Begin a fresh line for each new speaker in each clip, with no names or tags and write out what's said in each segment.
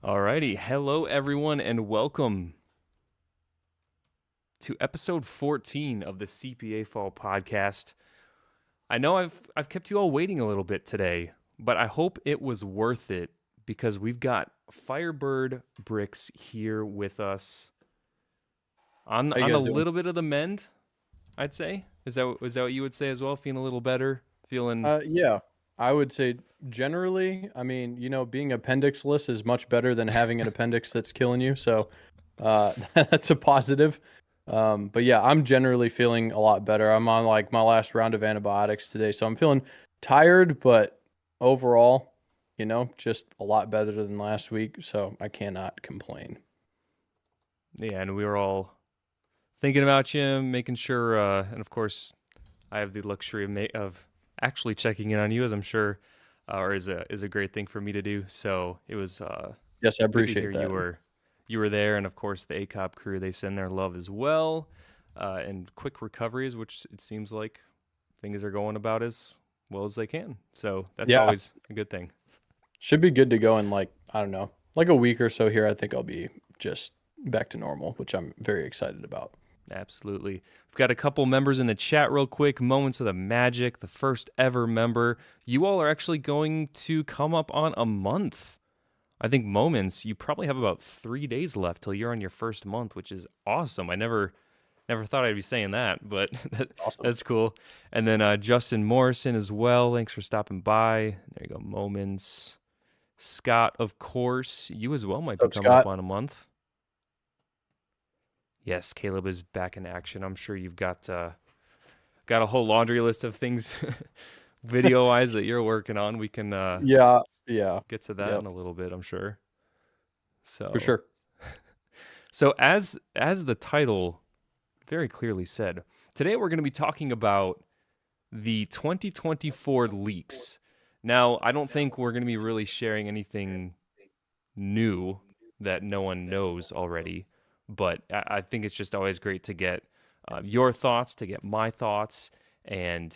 Alrighty, hello everyone, and welcome to episode 14 of the CPA-fol podcast. I know I've kept you all waiting a little bit today, but I hope it was worth it because we've got Firebird Bricks here with us on
How you
a
guys doing?
little bit of the mend, I'd say. Is that what you would say as well? Feeling a little better? Feeling
Yeah, I would say generally, I mean, being appendixless is much better than having an appendix that's killing you. So, that's a positive. But yeah, I'm generally feeling a lot better. I'm on like my last round of antibiotics today, so I'm feeling tired, but overall, just a lot better than last week. So I cannot complain.
yeah, and we were all thinking about you, making sure, and of course, I have the luxury of actually checking in on you, as I'm sure, or is a great thing for me to do. So it was
Yes, I
good to hear
appreciate that.
you were there, and of course the ACOP crew, they send their love as well, and quick recoveries, which it seems like things are going about as well as they can. So that's
Yeah,
always a good thing.
should be good to go in like, I don't know, like a week or so here. I think I'll be just back to normal, which I'm very excited about.
Absolutely. We've got a couple members in the chat real quick. Moments of the Magic, the first ever member. You all are actually going to come up on a month. I think Moments, you probably have about 3 days left till you're on your first month, which is awesome. I never thought I'd be saying that, but
Awesome.
that's cool. And then Justin Morrison as well. Thanks for stopping by. There you go, Moments. Scott, of course, you as well might
What's
be
up,
coming up
Scott?
on a month. Yes, Caleb is back in action. I'm sure you've got a whole laundry list of things video wise that you're working on. We can
Yeah, yeah,
get to that
yep,
in a little bit, I'm sure.
for
So
sure.
so as the title very clearly said, today we're going to be talking about the 2024 leaks. Now, I don't think we're going to be really sharing anything new that no one knows already, but I think it's just always great to get your thoughts, to get my thoughts, and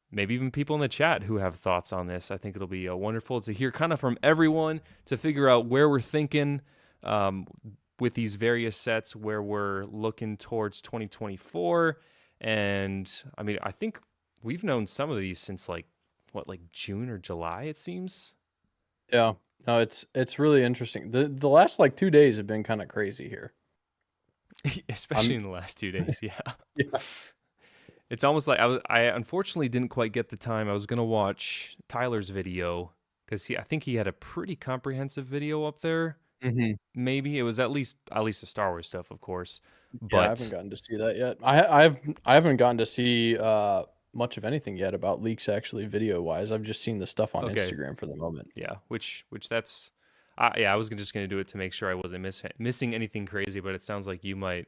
maybe even people in the chat who have thoughts on this. I think it'll be wonderful to hear kind of from everyone to figure out where we're thinking with these various sets, where we're looking towards 2024. And I mean, I think we've known some of these since like June or July, it seems.
Yeah, no, it's really interesting. The last like 2 days have been kind of crazy here.
Especially
I'm
in the last 2 days. Yeah.
yeah,
It's almost like I unfortunately didn't quite get the time. I was going to watch Tyler's video because I think he had a pretty comprehensive video up there.
hmm
Maybe it was at least the Star Wars stuff, of course.
yeah. I haven't
But
gotten to see that yet. I haven't gotten to see much of anything yet about leaks actually video wise. I've just seen the stuff on
okay,
Instagram for the moment.
yeah, which that's yeah, I was just going to do it to make sure I wasn't missing anything crazy, but it sounds like you might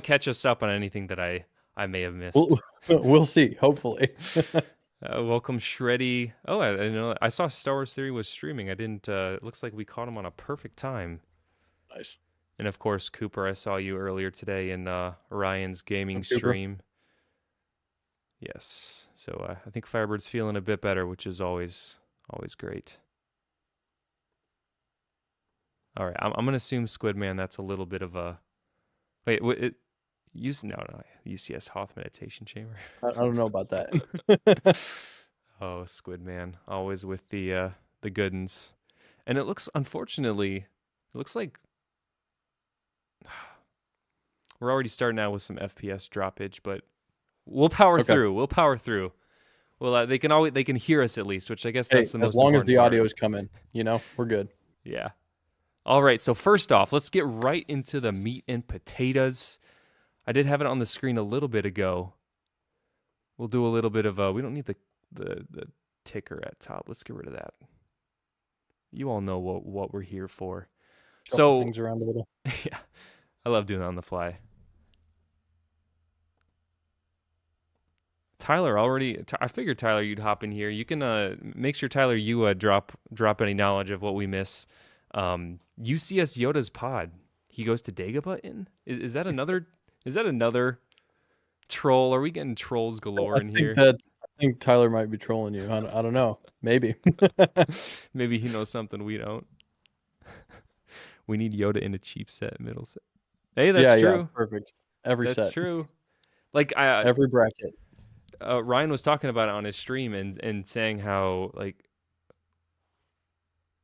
catch us up on anything that I may have missed.
We'll we'll see. Hopefully.
Welcome, Shreddy. Oh, I didn't know. I saw Star Wars Theory was streaming. I didn't. It looks like we caught him on a perfect time.
Nice.
And of course, Cooper, I saw you earlier today in Ryan's gaming
Up, Cooper.
stream. Yes. So I think Firebird's feeling a bit better, which is always great. All right, I'm gonna assume Squidman. That's a little bit of a wait. No, UCS Hoth meditation chamber.
I don't know about that.
Oh, Squidman, always with the good uns. And it looks, unfortunately, it looks like we're already starting out with some FPS droppage, but we'll power
Okay.
through. We'll power through. Well, they can hear us at least, which I guess
Hey,
that's the
as
most
long as
important
the
part.
audio's coming, we're good.
Yeah. All right. So first off, let's get right into the meat and potatoes. I did have it on the screen a little bit ago. We'll do a little bit of we don't need the ticker at top. Let's get rid of that. You all know what we're here for.
Shuffle
So
things around a little.
yeah, I love doing that on the fly. Tyler I figured Tyler you'd hop in here. You can make sure Tyler you drop any knowledge of what we miss. UCS Yoda's pod. He goes to Dagobah. Is that another troll? Are we getting trolls galore in here?
I think Tyler might be trolling you. I don't know. Maybe.
Maybe he knows something we don't. We need Yoda in a cheap set, middle set. Hey, that's
Yeah, yeah,
true.
perfect. Every
That's
set,
true. Like
every bracket.
Ryan was talking about it on his stream and saying how like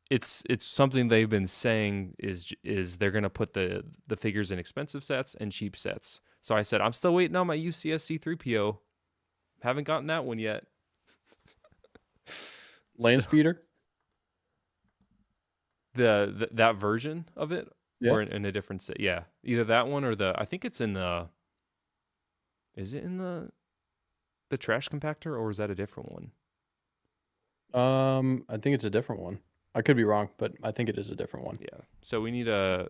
it's something they've been saying is they're gonna put the figures in expensive sets and cheap sets. So I said I'm still waiting on my UCS C3PO. Haven't gotten that one yet.
Land
So,
speeder.
that version of it,
Yeah.
or in a different set. Yeah, either that one or I think it's in the. Is it in the trash compactor, or is that a different one?
I think it's a different one. I could be wrong, but I think it is a different one.
Yeah. So we need a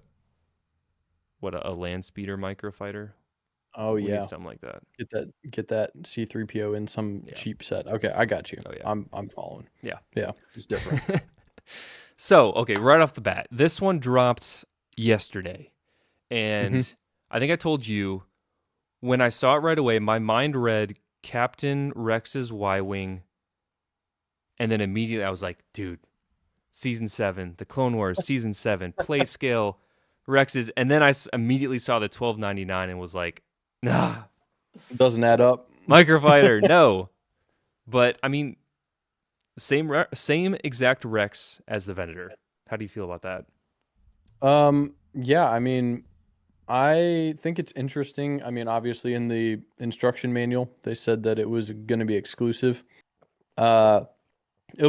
land speeder microfighter.
Oh
We
yeah,
need something like that.
get that C3PO in some
Yeah.
cheap set. Okay, I got you.
Oh yeah.
I'm following.
Yeah.
Yeah, it's different.
So, okay, right off the bat, this one dropped yesterday. And I think I told you when I saw it right away, my mind read Captain Rex's Y-Wing. And then immediately I was like, dude, Season 7, The Clone Wars, Season 7, Play Scale, Rex's. And then I immediately saw the $12.99 and was like, nah,
Doesn't add up.
Microfighter, no. But, I mean, same exact Rex as the Venator. How do you feel about that?
Yeah, I mean, I think it's interesting. I mean, obviously in the instruction manual, they said that it was going to be exclusive. It'll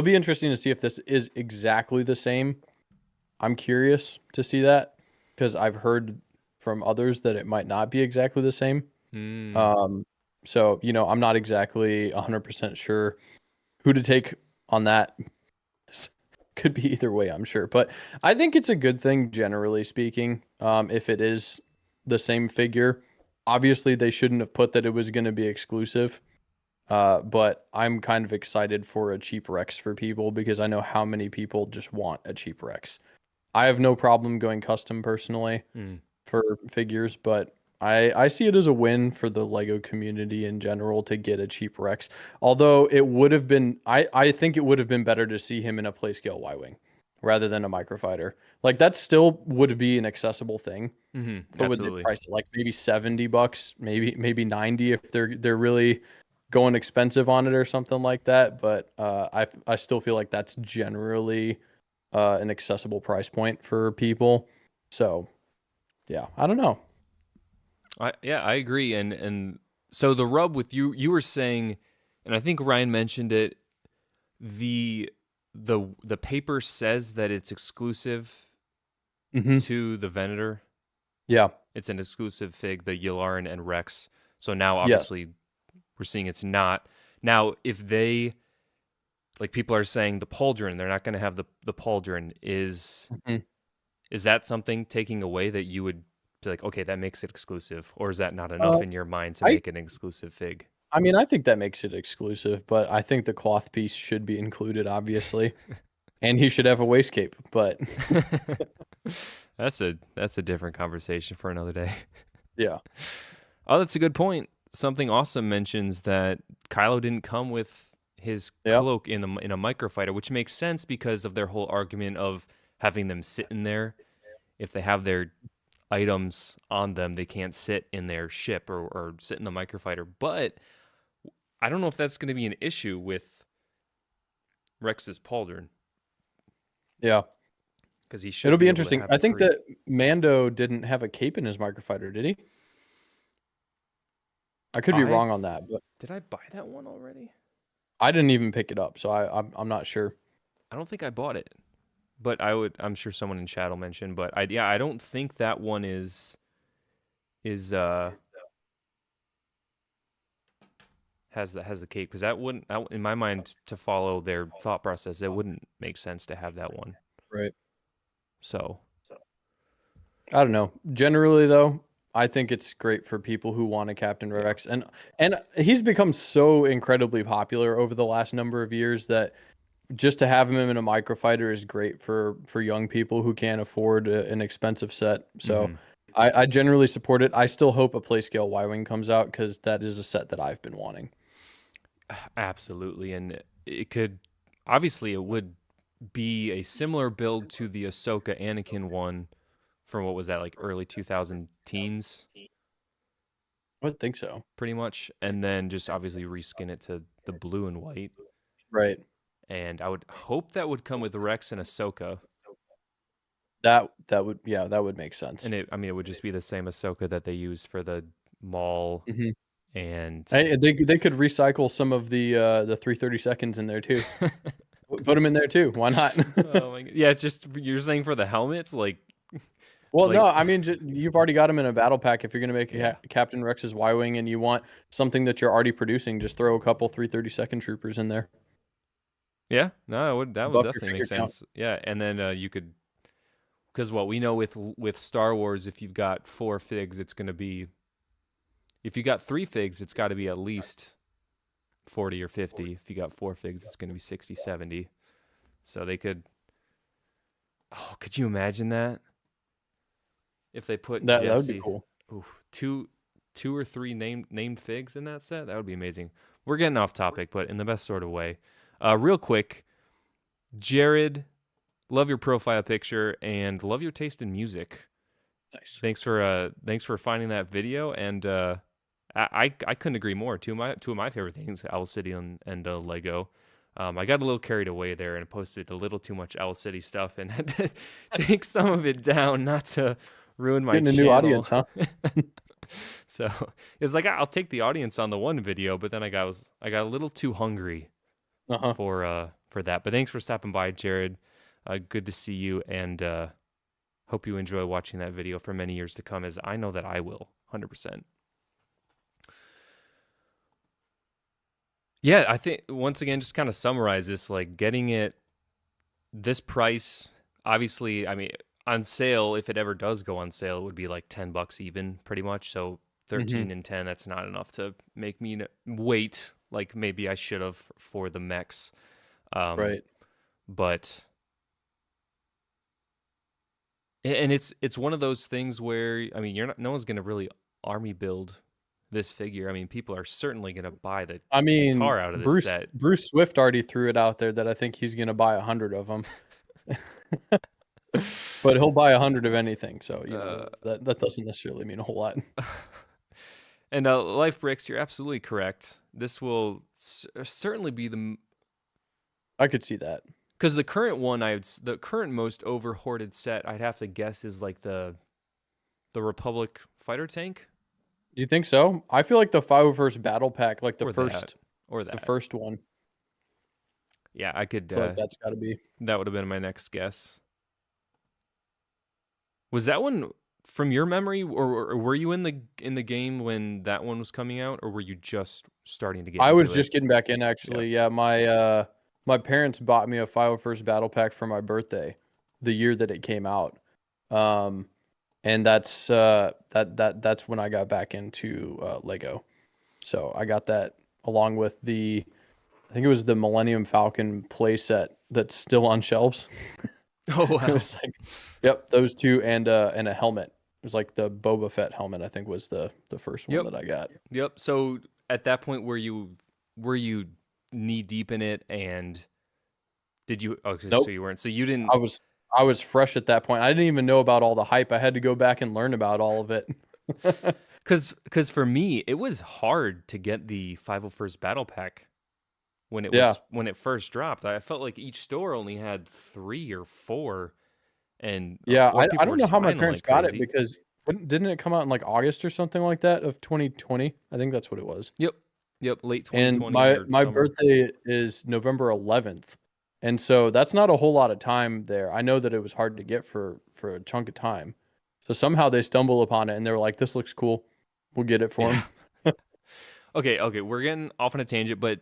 be interesting to see if this is exactly the same. I'm curious to see that because I've heard from others that it might not be exactly the same. So, I'm not exactly 100% sure who to take on that. Could be either way, I'm sure. But I think it's a good thing, generally speaking, if it is the same figure. Obviously, they shouldn't have put that it was going to be exclusive. But I'm kind of excited for a cheap Rex for people because I know how many people just want a cheap Rex. I have no problem going custom personally for figures, but I see it as a win for the Lego community in general to get a cheap Rex. Although it would have been, I think it would have been better to see him in a play scale Y-Wing rather than a microfighter. Like that still would be an accessible thing. What would they price it? Like maybe $70, maybe 90 if they're really going expensive on it or something like that. But I still feel like that's generally an accessible price point for people. So yeah, I don't know.
I agree. And so the rub with you were saying, and I think Ryan mentioned it, the paper says that it's exclusive to the Venator.
Yeah.
It's an exclusive fig, the Yularen and Rex. So now obviously we're seeing it's not. Now, if they, like people are saying the pauldron, they're not going to have the pauldron. Is that something taking away that you would be like, okay, that makes it exclusive? Or is that not enough in your mind to make an exclusive fig?
I mean, I think that makes it exclusive, but I think the cloth piece should be included, obviously. And he should have a waist cape, but
that's a different conversation for another day.
Yeah.
Oh, that's a good point. Something awesome mentions that Kylo didn't come with his cloak in a microfighter, which makes sense because of their whole argument of having them sit in there. If they have their items on them, they can't sit in their ship or sit in the microfighter. But I don't know if that's going to be an issue with Rex's pauldron.
Yeah.
Because he should.
It'll be interesting. I think that Mando didn't have a cape in his microfighter, did he? I could be wrong on that, but
did I buy that one already?
I didn't even pick it up, so I'm not sure.
I don't think I bought it, but I'm sure someone in chat will mention. But I don't think that one has the cape, because that wouldn't, in my mind, to follow their thought process, it wouldn't make sense to have that one.
Right.
So
I don't know. Generally, though, I think it's great for people who want a Captain Rex, and he's become so incredibly popular over the last number of years that just to have him in a microfighter is great for young people who can't afford an expensive set. So I generally support it. I still hope a play scale Y-Wing comes out because that is a set that I've been wanting.
Absolutely, and it could, obviously it would be a similar build to the Ahsoka Anakin one, from what was that, like early 2000 teens,
I would think so.
pretty much, and then just obviously reskin it to the blue and white.
Right.
And I would hope that would come with Rex and Ahsoka.
That would make sense.
And it would just be the same Ahsoka that they used for the Maul
Mhm.
and
Hey, they could recycle some of the 330 seconds in there too. Put them in there too. Why not?
oh my God. Yeah, it's just you're saying for the helmets, like
Well,
like
no, I mean you've already got them in a battle pack. If you're gonna make
Yeah.
Captain Rex's Y-wing and you want something that you're already producing, just throw a couple 330-second troopers in there.
yeah, no, that would
Buff your
definitely make
figure count.
sense. Yeah, and then you could, because what we know with Star Wars, if you've got 4 figs, it's going to be, if you got 3 figs, it's got to be at least 40 or 50. If you got 4 figs, it's going to be 60, 70. So they could, oh, could you imagine that? If they put
That would be
Jesse,
cool.
oof, two or 3 named figs in that set, that would be amazing. We're getting off topic, but in the best sort of way. Real quick, Jared, love your profile picture and love your taste in music.
Nice.
Thanks for finding that video, and I couldn't agree more. Two of my favorite things, Owl City and Lego. I got a little carried away there and posted a little too much Owl City stuff and had to take some of it down, not to ruin my
Getting a
channel.
new audience, huh?
So it's like I'll take the audience on the one video, but then I got a little too hungry
Uh-huh.
for that. But thanks for stopping by, Jared. Good to see you, and hope you enjoy watching that video for many years to come, as I know that I will, 100%. Yeah, I think once again, just kind of summarize this, like getting it this price, obviously, I mean, on sale, if it ever does go on sale, it would be like $10 even, pretty much. So 13 and 10, that's not enough to make me wait like maybe I should have for the mechs.
Right.
But and it's one of those things where, I mean, no one's gonna really army build this figure. I mean, people are certainly gonna buy the
I mean,
tar out of this set.
Bruce Swift already threw it out there that I think he's gonna buy 100 of them. But he'll buy 100 of anything, so you know that doesn't necessarily mean a whole lot.
And Life Bricks, you're absolutely correct. This will certainly be
I could see that.
because the current one, the current most over hoarded set, I'd have to guess is like the Republic fighter tank.
You think so? I feel like the 501st battle pack, like the
Or
first
or that.
the first one.
Yeah, I could.
I feel like that's got to be.
That would have been my next guess. Was that one from your memory, or were you in the game when that one was coming out, or were you just starting to get?
I
into
was
it?
just getting back in actually. Yeah, my parents bought me a 501st battle pack for my birthday, the year that it came out. And that's that's when I got back into Lego. So I got that along with I think it was the Millennium Falcon playset that's still on shelves.
Oh wow!
It was like, yep, those two and a helmet. It was like the Boba Fett helmet, I think, was the first one that I got.
Yep. So at that point, were you knee deep in it, and did you? Okay,
Nope.
so you weren't. So you didn't.
I was fresh at that point. I didn't even know about all the hype. I had to go back and learn about all of it.
Because for me, it was hard to get the 501st Battle Pack when it first dropped. I felt like each store only had 3 or 4, and
yeah,
or
I
people
don't
were
know
just
how my
buying them
parents
like
got
crazy.
it because didn't it come out in like August or something like that of 2020? I think that's what it was.
Yep, late
And
2020 or
my
summer.
birthday is November 11th. And so that's not a whole lot of time there. I know that it was hard to get for a chunk of time. So somehow they stumble upon it and they were like, this looks cool. We'll get it for him.
Okay, we're getting off on a tangent, but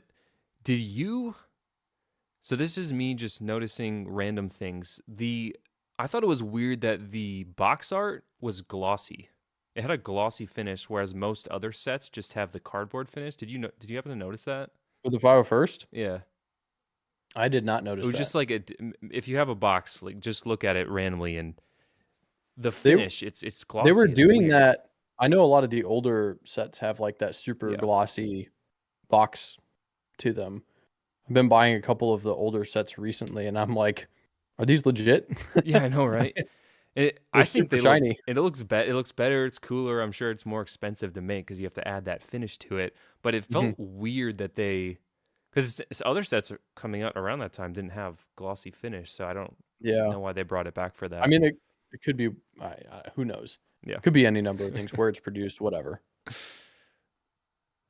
did you? So this is me just noticing random things. I thought it was weird that the box art was glossy. It had a glossy finish, whereas most other sets just have the cardboard finish. Did you happen to notice that?
For the 501st?
Yeah.
I did not notice
It was
that.
just like if you have a box, like just look at it randomly, and the finish, it's glossy.
They were
it's
doing
weird.
that. I know a lot of the older sets have like that super glossy box to them. I've been buying a couple of the older sets recently, and I'm like, are these legit?
Yeah, I know, right?
They're
I think
super
they look.
shiny.
It looks better. It looks better. It's cooler. I'm sure it's more expensive to make because you have to add that finish to it. But it
Hmm.
felt weird that because other sets are coming out around that time didn't have glossy finish, so I don't
Yeah.
know why they brought it back for
I
that.
mean, it could be, who knows?
Yeah,
Could be any number of things, where it's produced, whatever.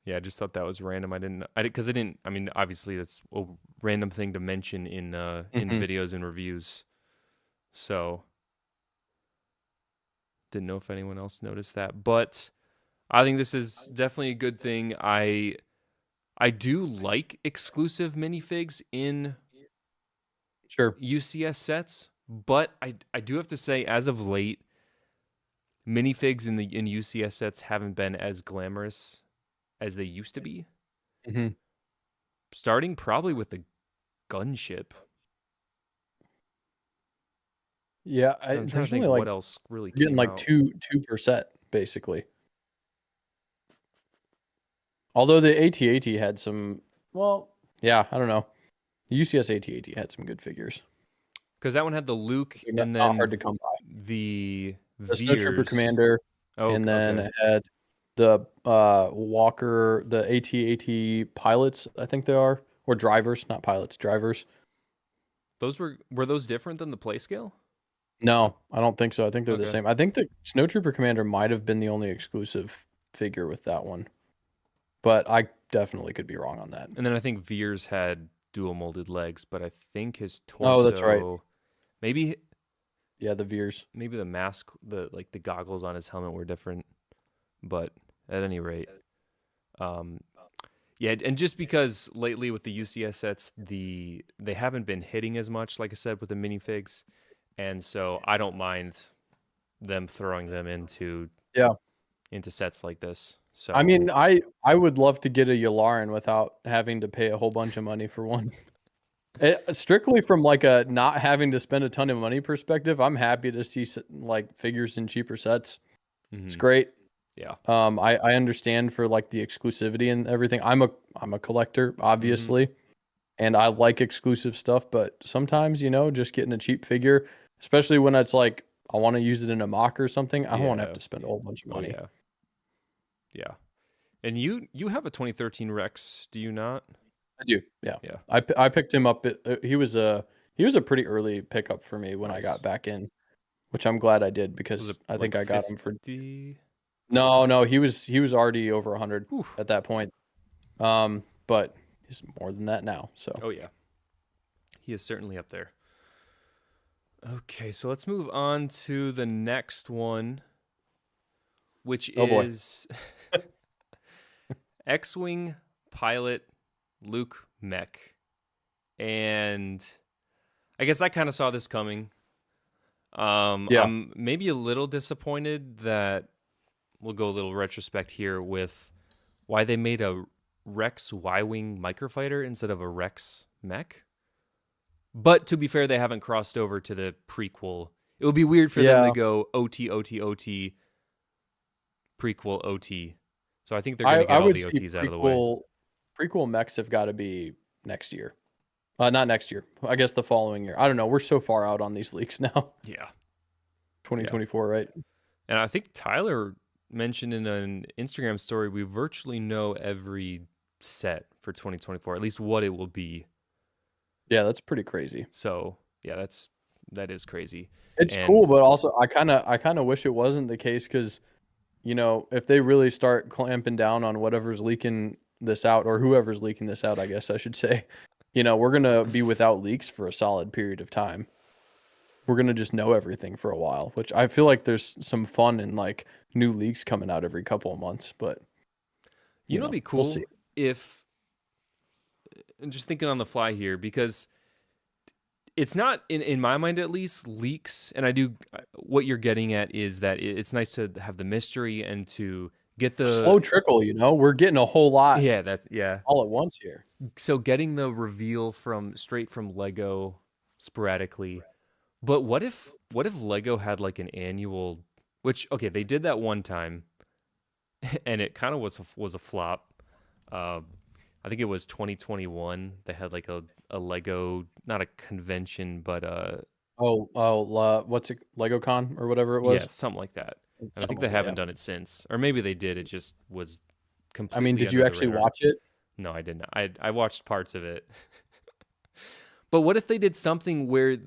yeah. I just thought that was random. Because I didn't. I mean, obviously that's a random thing to mention in
Hmm.
videos and reviews. So didn't know if anyone else noticed that, but I think this is definitely a good thing. I do like exclusive minifigs in
Sure.
UCS sets, but I do have to say, as of late, minifigs in UCS sets haven't been as glamorous as they used to be.
Hmm.
Starting probably with the gunship.
Yeah,
I'm trying to
there's
think
only
what
like
else really
getting
came
like
out.
two per set basically. Although the AT-AT had some, well, yeah, I don't know. The UCS AT-AT had some good figures.
Because that one had the Luke
They're
and
not
then
hard to come by.
the
The Snowtrooper
Veers.
Commander,
Oh,
and then
okay.
it had the Walker, the AT-AT pilots, I think they are, or drivers, not pilots, drivers.
Those were those different than the play scale?
No, I don't think so. I think they're the
Okay.
same. I think the Snowtrooper Commander might have been the only exclusive figure with that one, but I definitely could be wrong on that.
And then I think Veers had dual molded legs, but I think his
Oh, that's right.
torso, maybe
Yeah, the Veers.
maybe the mask, the goggles on his helmet were different. But at any rate, um, yeah, and just because lately with the UCS sets, they haven't been hitting as much, like I said, with the minifigs, and so I don't mind them throwing them
Yeah.
into sets like this.
I
So
mean, I would love to get a Yularen without having to pay a whole bunch of money for one. Strictly from like a not having to spend a ton of money perspective, I'm happy to see like figures in cheaper sets. It's
mhm,
great.
yeah,
I understand for like the exclusivity and everything. I'm a collector,
hmm
obviously, and I like exclusive stuff, but sometimes, just getting a cheap figure, especially when it's like I want to use it in a mock or something, I don't want to have
yeah,
to spend a whole bunch of
oh
money.
yeah, yeah. And you have a 2013 Rex, do you not?
I do. Yeah.
Yeah,
I picked him up. He was a pretty early pickup for me when I got
nice.
back in, which I'm glad I did
Was it
because I
like
think I got him for
50?
no, he was already over 100
Whew.
at that point. But he's more than that now. So,
Oh yeah, he is certainly up there. Okay, so let's move on to the next one, which
oh boy.
is X-wing pilot Luke Mech, and I guess I kind of saw this coming.
Yeah.
I'm maybe a little disappointed that we'll go a little retrospect here with why they made a Rex Y-wing microfighter instead of a Rex mech. But to be fair, they haven't crossed over to the prequel. It would be weird for them to
Yeah.
go OT, OT, OT, prequel, OT. So I think they're going to
I
get all
would
the
say
OTs out of the way.
prequel mechs have got to be next year. Not next year. I guess the following year. I don't know. We're so far out on these leaks now.
Yeah. Yeah.
2024, right?
And I think Tyler mentioned in an Instagram story we virtually know every set for 2024, at least what it will be.
Yeah, that's pretty crazy.
So, yeah, that is crazy.
It's cool,
And
but also I kind of wish it wasn't the case because if they really start clamping down on whatever's leaking this out or whoever's leaking this out, I guess I should say, we're gonna be without leaks for a solid period of time. We're gonna just know everything for a while, which I feel like there's some fun in like new leaks coming out every couple of months, but
it'd be
we'll see.
cool if, and just thinking on the fly here, because it's not in my mind at least leaks, and I do what you're getting at is that it's nice to have the mystery and to get
A slow trickle, we're getting a whole lot
yeah.
all at once here.
So getting the reveal from straight from Lego sporadically. But what if Lego had like an annual, which okay, they did that one time and it kind of was a flop. Um I think it was 2021. They had like a Lego, not a convention, but
What's it? LegoCon or whatever it
Yeah,
was.
something like that. And I think
Something
they
like that. Yeah.
haven't done it since, or maybe they did. It just was
I mean,
completely
did
under
you
the
actually
radar.
watch it?
No, I didn't. I watched parts of it. But what if they did something where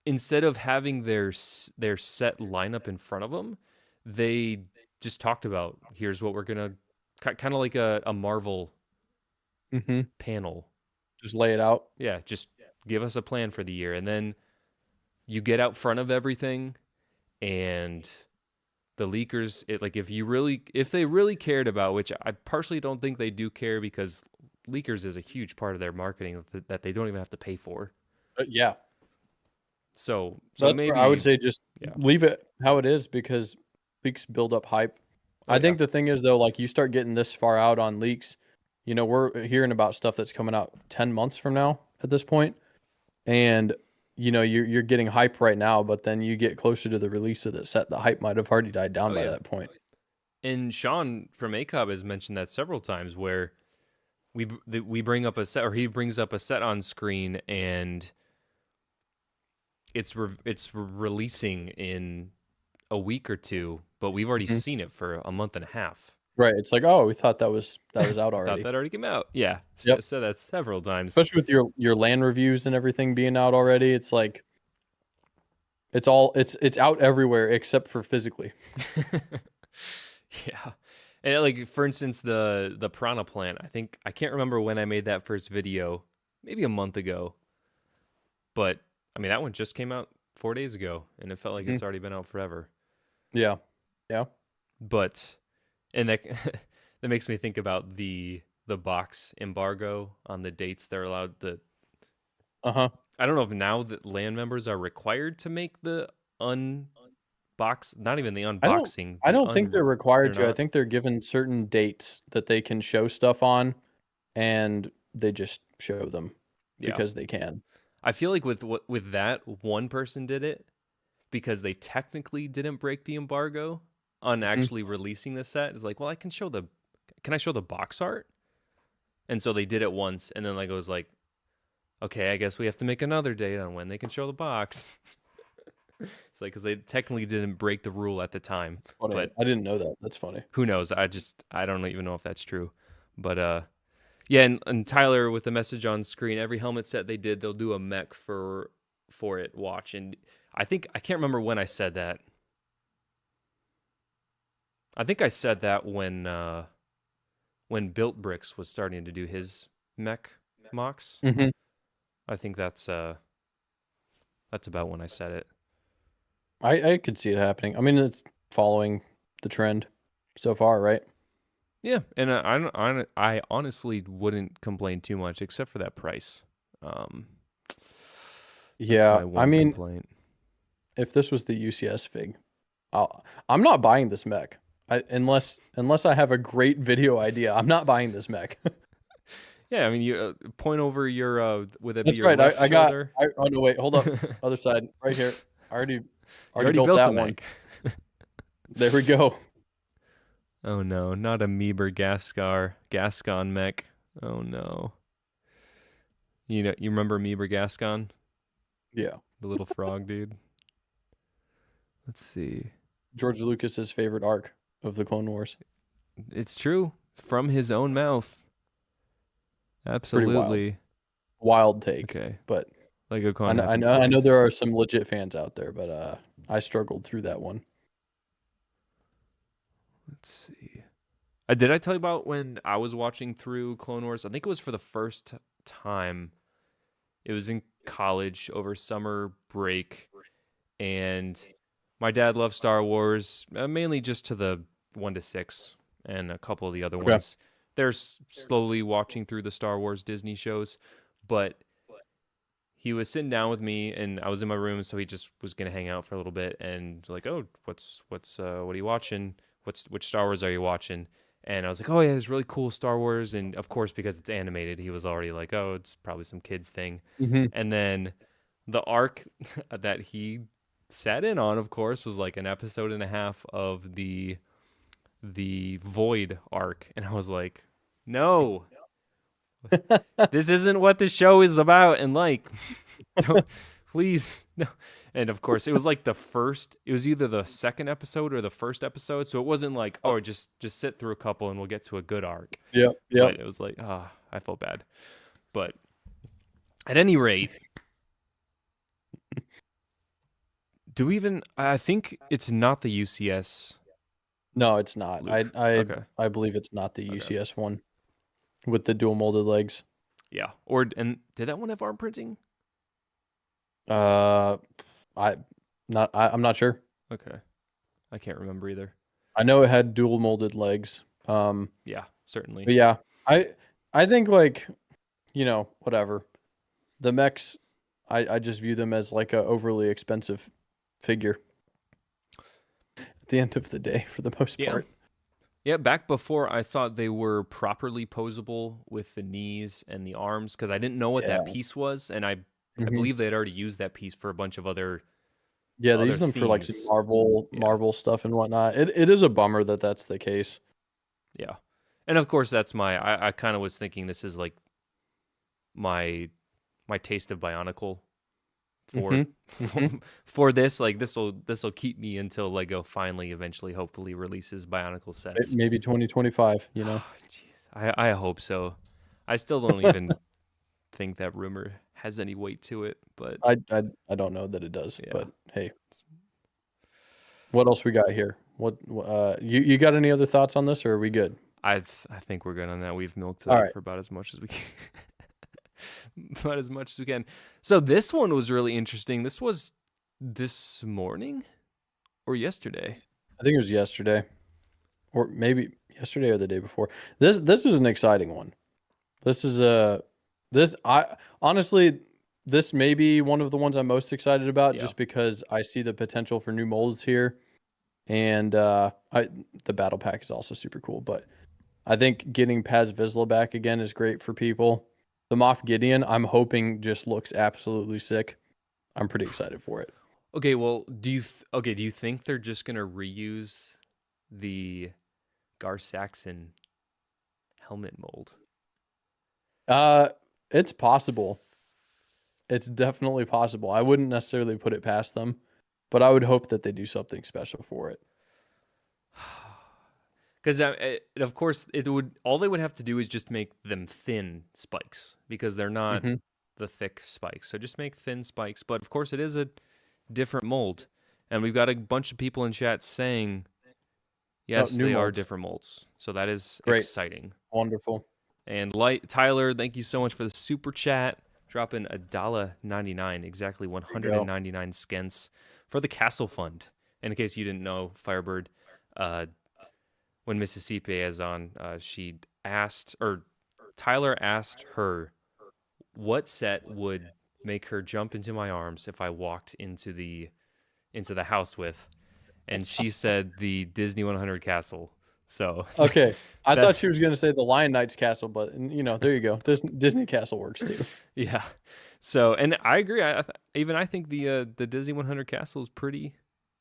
instead of having their set lineup in front of them, they just talked about here's what we're gonna kind of like a Marvel
Mm-hmm.
panel.
Just lay it out.
Yeah, just give us a plan for the year, and then you get out front of everything, and the leakers, like if they really cared about, which I partially don't think they do care because leakers is a huge part of their marketing that they don't even have to pay for.
Yeah.
So
That's where I would
maybe
say just
yeah.
leave it how it is because leaks build up hype.
Oh
I
yeah.
think the thing is though, like you start getting this far out on leaks, we're hearing about stuff that's coming out 10 months from now at this point, and you're getting hype right now, but then you get closer to the release of the set, the hype might have already died down
Oh
by
yeah.
that point.
And Sean from ACOB has mentioned that several times where we bring up a set, or he brings up a set on screen, and it's releasing in a week or two, but we've already
Mhm.
seen it for a month and a half.
Right. It's like, oh, we thought that was out
I thought
already.
that already came out. Yeah,
Yep.
said that several times.
Especially with your land reviews and everything being out already, it's like it's out everywhere except for physically.
Yeah. And like for instance the piranha plant, I can't remember when I made that first video, maybe a month ago. But I mean that one just came out 4 days ago and it felt like
Mhm.
it's already been out forever.
Yeah. Yeah.
But and that that makes me think about the box embargo on the dates they're allowed the
Uh-huh.
I don't know if now that land members are required to make the not even the
I don't
unboxing,
I don't think they're
they're
required to. I
not.
think they're given certain dates that they can show stuff on, and they just show them
Yeah.
because they can.
I feel like with that one person did it because they technically didn't break the embargo on
Mhm.
actually releasing the set. It's like, well, can I show the box art? And so they did it once, and then like it was like, okay, I guess we have to make another date on when they can show the box. It's like because they technically didn't break the rule at the time,
It's funny.
but
I didn't know that. That's funny.
who knows? I don't even know if that's true, but yeah, and Tyler with the message on screen, every helmet set they did, they'll do a mech for it. Watch, and I can't remember when I said that. I think I said that when Built Bricks was starting to do his mech mocks.
Hmm.
I think that's about when I said it.
I could see it happening. I mean, it's following the trend so far, right?
Yeah, and I honestly wouldn't complain too much except for that price. Um, that's
Yeah.
my
I
one
mean,
complaint.
if this was the UCS fig, I'm not buying this mech. Unless I have a great video idea, I'm not buying this mech.
Yeah, I mean, you point over your would that be
That's
your
right.
left shoulder?
Oh no, wait, hold up.
You
Other side, right here. I already
already
built
built a
that one.
mech.
There we go.
Oh no, not a Gascon mech. Oh no. You remember Meeber Gascon?
Yeah.
The little frog dude? Let's see.
George Lucas's favorite arc of the Clone Wars.
It's true. From his own mouth.
Pretty wild.
Absolutely.
Wild take.
Okay.
But
LegoCon happened
I know
twice.
there are some legit fans out there, but I struggled through that one.
Let's see. Did I tell you about when I was watching through Clone Wars? I think it was for the first time. It was in college over summer break, and my dad loved Star Wars, mainly just to the 1 to 6 and a couple of the other
Okay.
ones. They're slowly watching through the Star Wars Disney shows, but he was sitting down with me and I was in my room, so he just was gonna hang out for a little bit and like, oh, what are you watching? Which Star Wars are you watching? And I was like, oh yeah, it's really cool Star Wars, and of course because it's animated, he was already like, oh, it's probably some kids thing.
Hmm.
And then the arc that he sat in on, of course, was like an episode and a half of the Void arc, and I was like, no, this isn't what the show is about, and like, don't, please no. And of course, it was like it was either the second episode or the first episode, so it wasn't like, oh, just sit through a couple and we'll get to a good arc.
Yep.
But it was like, I felt bad. But at any rate, I think it's not the UCS.
No, it's not.
Luke.
I believe it's not the UCS one with the dual molded legs.
Yeah. And did that one have arm printing?
I'm not sure.
Okay. I can't remember either.
I know it had dual molded legs.
Yeah, certainly.
But yeah, I think like, whatever. The mechs, I just view them as like a overly expensive figure at the end of the day for the most part.
Yeah, back before I thought they were properly posable with the knees and the arms because I didn't know what that piece was, and I believe they had already used that piece for a bunch of other.
Yeah, they use them for like some Marvel stuff and whatnot. It is a bummer that that's the case.
Yeah, and of course that's I kind of was thinking this is like my taste of Bionicle for this. Like this will keep me until Lego finally eventually hopefully releases Bionicle sets.
Maybe 2025,
Jeez. I hope so. I still don't even think that rumor has any weight to it, but
I don't know that it does. Yeah. But hey, what else we got here? What you got any other thoughts on this, or are we good?
I think we're good on that. We've milked it for about as much as we can. About as much as we can. So this one was really interesting. This was this morning or yesterday?
I think it was yesterday, or maybe yesterday or the day before. This is an exciting one. This is honestly, this may be one of the ones I'm most excited about, just because I see the potential for new molds here, and the battle pack is also super cool. But I think getting Paz Vizsla back again is great for people. The Moff Gideon, I'm hoping just looks absolutely sick. I'm pretty excited for it.
Okay, well, do you think they're just gonna reuse the Gar Saxon helmet mold?
It's possible. It's definitely possible. I wouldn't necessarily put it past them, but I would hope that they do something special for it.
Because of course, all they would have to do is just make them thin spikes, because they're not the thick spikes. So just make thin spikes. But of course, it is a different mold, and we've got a bunch of people in chat saying, yes, they are different molds. So that is exciting.
Wonderful.
And Tyler, thank you so much for the super chat, dropping $1.99, exactly 199 skins for the Castle Fund. And in case you didn't know, Firebird, when Mrs. CPA is on, Tyler asked her what set would make her jump into my arms if I walked into the house with, and she said the Disney 100 castle. So
okay, I thought she was going to say the Lion Knight's castle, but there you go. Disney castle works too.
Yeah. So, and I agree. I think the Disney 100 castle is pretty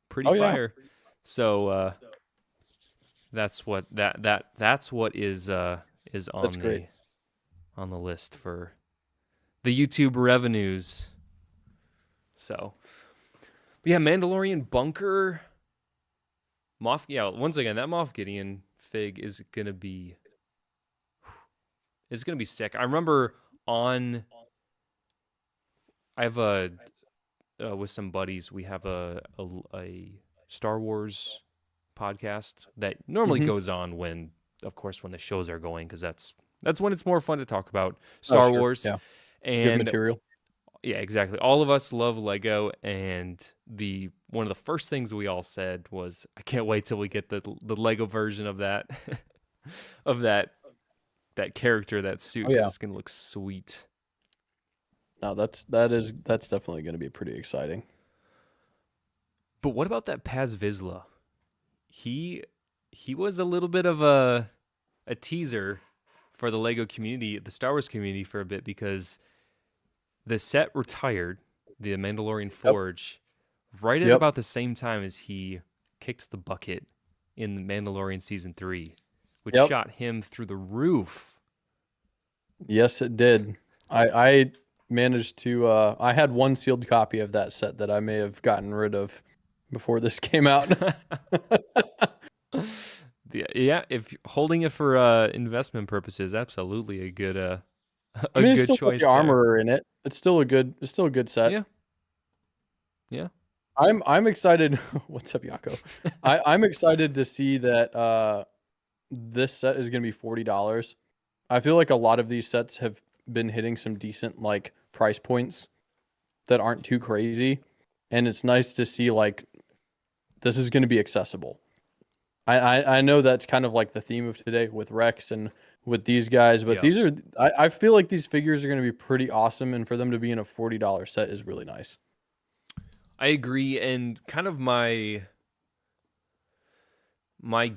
fire. Yeah. So that's what is on the list for the YouTube revenues. So, yeah, Mandalorian bunker. Once again, that Moff Gideon fig is gonna be sick. I remember I have with some buddies, we have a Star Wars podcast that normally goes on when the shows are going, because that's when it's more fun to talk about Star Wars.
Yeah.
And
good material.
Yeah, exactly. All of us love Lego, and one of the first things we all said was, I can't wait till we get the Lego version of that of that character, that suit. It's gonna look sweet.
No, that's definitely gonna be pretty exciting.
But what about that Paz Vizsla? He was a little bit of a teaser for the Lego community, the Star Wars community, for a bit, because the set retired, the Mandalorian Forge, right at about the same time as he kicked the bucket in the Mandalorian Season 3, which shot him through the roof.
Yes, it did. I managed to. I had one sealed copy of that set that I may have gotten rid of before this came out.
Yeah, if holding it for investment purposes, absolutely a good
I
a
mean, it's
good
still got the
choice there.
armor in it. It's still a good set.
Yeah, yeah.
I'm excited. What's up, Yako? I'm excited to see that this set is gonna be $40. I feel like a lot of these sets have been hitting some decent like price points that aren't too crazy, and it's nice to see like this is gonna be accessible. I know that's kind of like the theme of today with Rex and with these guys, but
Yeah.
these are I feel like these figures are gonna be pretty awesome, and for them to be in a $40 set is really nice.
I agree, and kind of my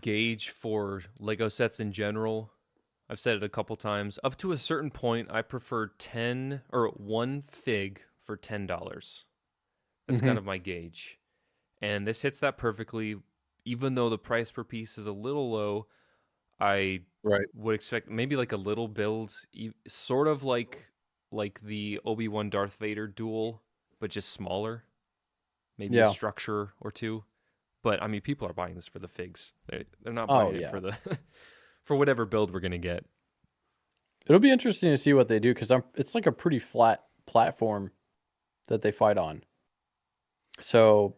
gauge for Lego sets in general, I've said it a couple times, up to a certain point, I prefer 10 or one fig for $10. That's
Mm-hmm.
kind of my gauge. And this hits that perfectly. Even though the price per piece is a little low, I
Right.
would expect maybe like a little build, sort of like the Obi-Wan Darth Vader duel, but just smaller. Maybe a
Yeah.
structure or two. But I mean, people are buying this for the figs. They're not
Oh
buying it
yeah.
for the for whatever build we're gonna get.
It'll be interesting to see what they do because it's like a pretty flat platform that they fight on. So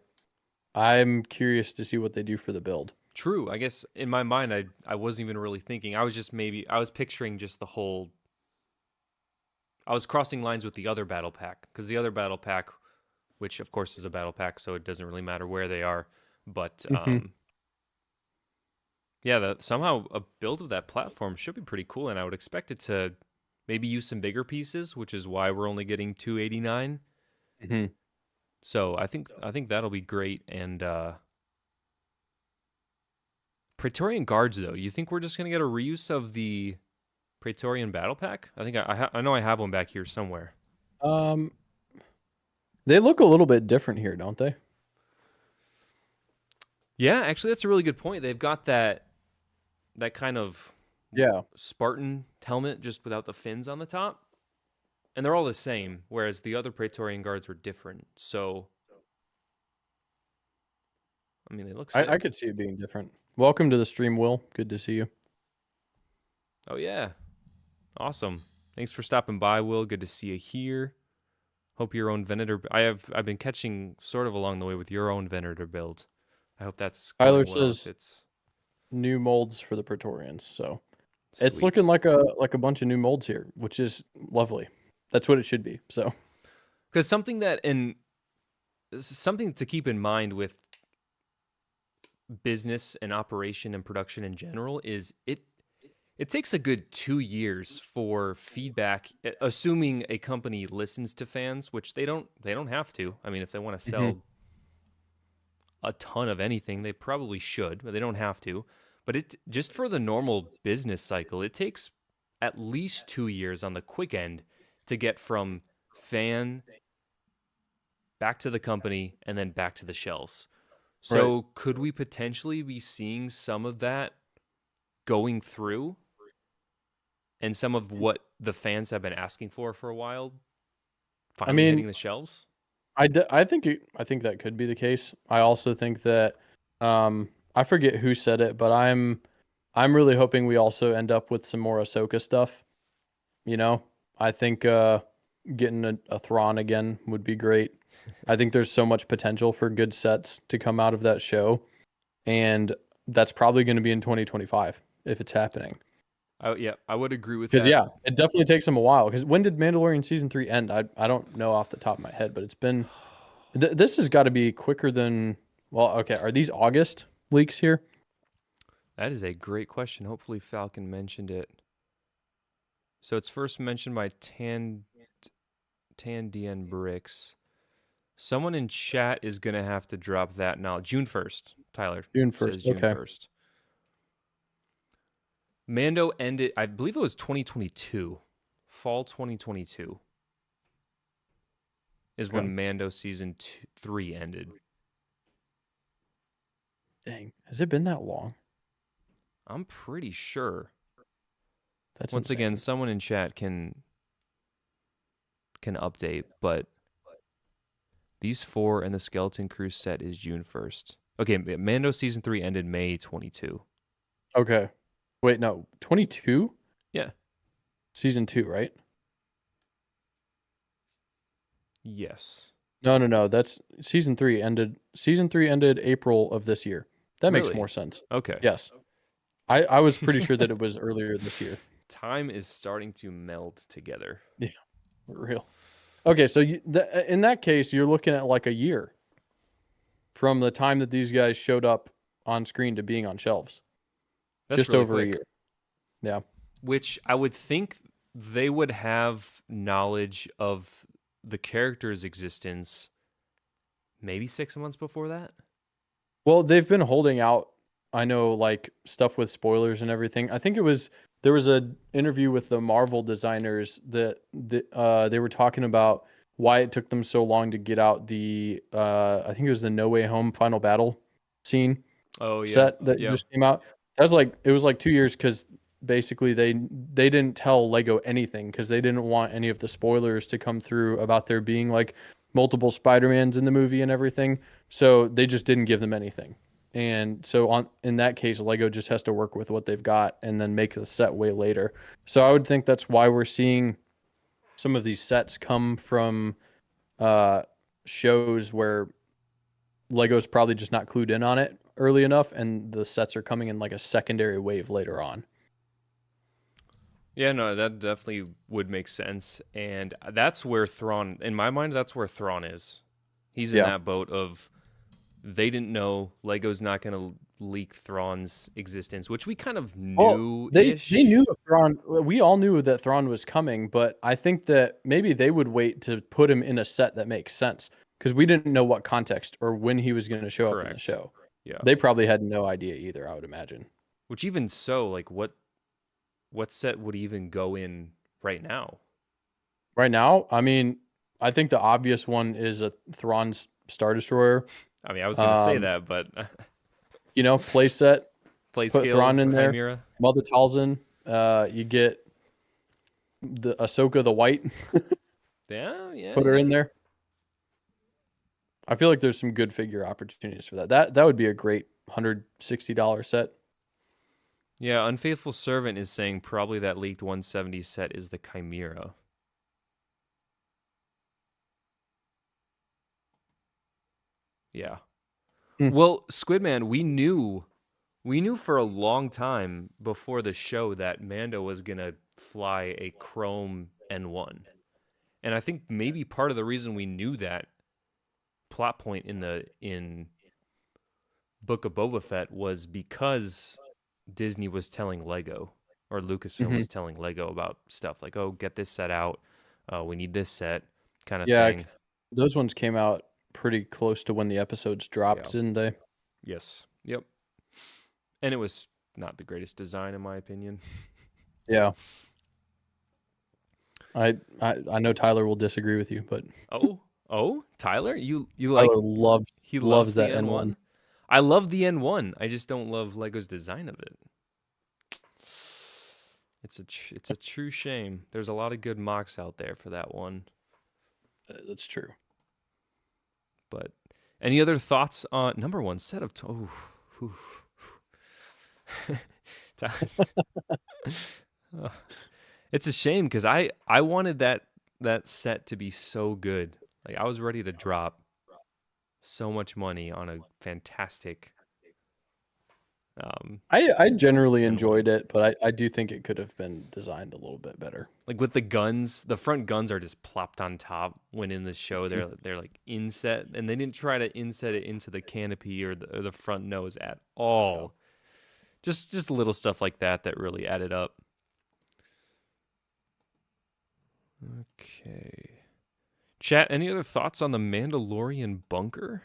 I'm curious to see what they do for the build.
True. I guess in my mind, I wasn't even really thinking. I was just I was picturing just the whole. I was crossing lines with the other battle pack because the other battle pack, which of course is a battle pack, so it doesn't really matter where they are. But
Mm-hmm.
yeah, somehow a build of that platform should be pretty cool, and I would expect it to maybe use some bigger pieces, which is why we're only getting 289.
Mm-hmm.
So I think that'll be great. And Praetorian Guards, though, you think we're just gonna get a reuse of the Praetorian Battle Pack? I think I know I have one back here somewhere.
Um, they look a little bit different here, don't they?
Yeah, actually, that's a really good point. They've got that kind of
Yeah.
Spartan helmet just without the fins on the top, and they're all the same. Whereas the other Praetorian Guards were different. So I mean, they look
I
sick.
could see it being different. Welcome to the stream, Will. Good to see you.
Oh yeah, awesome. Thanks for stopping by, Will. Good to see you here. Hope your own Venator. I've been catching sort of along the way with your own Venator build. I hope that's
Tyler
going well. If
says
it's
new molds for the Praetorians. So it's looking
sweet,
like a bunch of new molds here, which is lovely. That's what it should be. So
because something to keep in mind with business and operation and production in general is it takes a good 2 years for feedback, assuming a company listens to fans, which they don't have to. I mean, if they want to
Mhm.
sell a ton of anything, they probably should, but they don't have to. But it just for the normal business cycle, it takes at least 2 years on the quick end to get from fan back to the company and then back to the shelves.
Right.
So could we potentially be seeing some of that going through and some of what the fans have been asking for a while
I
finally
mean,
hitting the shelves?
I think I think that could be the case. I also think that I forget who said it, but I'm really hoping we also end up with some more Ahsoka stuff. You know, I think getting a Thrawn again would be great. I think there's so much potential for good sets to come out of that show, and that's probably going to be in 2025 if it's happening.
Yeah, I would agree with
Because
that.
yeah, it definitely takes them a while. Because when did Mandalorian season 3 end? I don't know off the top of my head, but it's been this has got to be quicker than well. Okay, are these August leaks here?
That is a great question. Hopefully Falcon mentioned it. So it's first mentioned by Tan Bricks. Someone in chat is gonna have to drop that now. June 1st. Tyler
June 1st.
says June
Okay.
1st. Mando ended, I believe it was 2022. Fall 2022 is
Okay.
when Mando season 3 ended.
Dang, has it been that long?
I'm pretty sure.
That's
Once
insane.
again, someone in chat can can update, but these 4 and the Skeleton Crew set is June 1st. Okay, Mando Season 3 ended May 22.
Okay. Wait, no. 22?
Yeah.
Season 2, right?
Yes.
No. That's Season 3 ended. Season 3 ended April of this year. That makes
Really?
more sense.
Okay.
Yes. I was pretty sure that it was earlier this year.
Time is starting to meld together.
Yeah, for real. Okay, so in that case, you're looking at like a year from the time that these guys showed up on screen to being on shelves.
That's
Just
really
over
quick.
a year. Yeah.
Which I would think they would have knowledge of the character's existence maybe 6 months before that.
Well, they've been holding out. I know, like stuff with spoilers and everything. I think there was a interview with the Marvel designers that they were talking about why it took them so long to get out the I think it was the No Way Home Final Battle scene set that just came out. That was like it was like 2 years because basically they didn't tell Lego anything because they didn't want any of the spoilers to come through about there being like multiple Spider-Mans in the movie and everything. So they just didn't give them anything. And so in that case, Lego just has to work with what they've got and then make the set way later. So I would think that's why we're seeing some of these sets come from shows where Lego's probably just not clued in on it early enough, and the sets are coming in like a secondary wave later on.
Yeah, no, that definitely would make sense. And that's where Thrawn, in my mind, that's where Thrawn is. He's in that boat of they didn't know Lego's not going to leak Thrawn's existence, which we kind of knew.
They knew Thrawn. We all knew that Thrawn was coming, but I think that maybe they would wait to put him in a set that makes sense because we didn't know what context or when he was going to show up in the show.
Yeah,
they probably had no idea either. I would imagine.
Which even so, like what set would he even go in right now?
Right now, I mean, I think the obvious one is a Thrawn's Star Destroyer.
I mean, I was going to say that, but
you know, play set,
put
Thrawn in there.
Chimera.
Mother Talzin. You get the Ahsoka the White.
yeah.
Put her in there. I feel like there's some good figure opportunities for that. That would be a great $160 set.
Yeah, Unfaithful Servant is saying probably that leaked 170 set is the Chimera. Yeah. Well, Squidman, we knew for a long time before the show that Mando was going to fly a Chrome N1. And I think maybe part of the reason we knew that plot point in Book of Boba Fett was because Disney was telling Lego, or Lucasfilm was telling Lego about stuff like, oh, get this set out. We need this set kind of thing.
Those ones came out pretty close to when the episodes dropped, didn't they?
Yes. Yep. And it was not the greatest design, in my opinion.
Yeah. I know Tyler will disagree with you, but
Tyler, you
Tyler
like
loves that N1.
I love the N1. I just don't love Lego's design of it. It's a true shame. There's a lot of good mocks out there for that one.
That's true.
But any other thoughts on number one set of It's a shame because I wanted that set to be so good. Like I was ready to drop so much money on a fantastic.
I generally enjoyed it, but I do think it could have been designed a little bit better.
Like with the guns, the front guns are just plopped on top. When in the show, they're like inset, and they didn't try to inset it into the canopy or the front nose at all. Just little stuff like that really added up. Okay. Chat, any other thoughts on the Mandalorian bunker?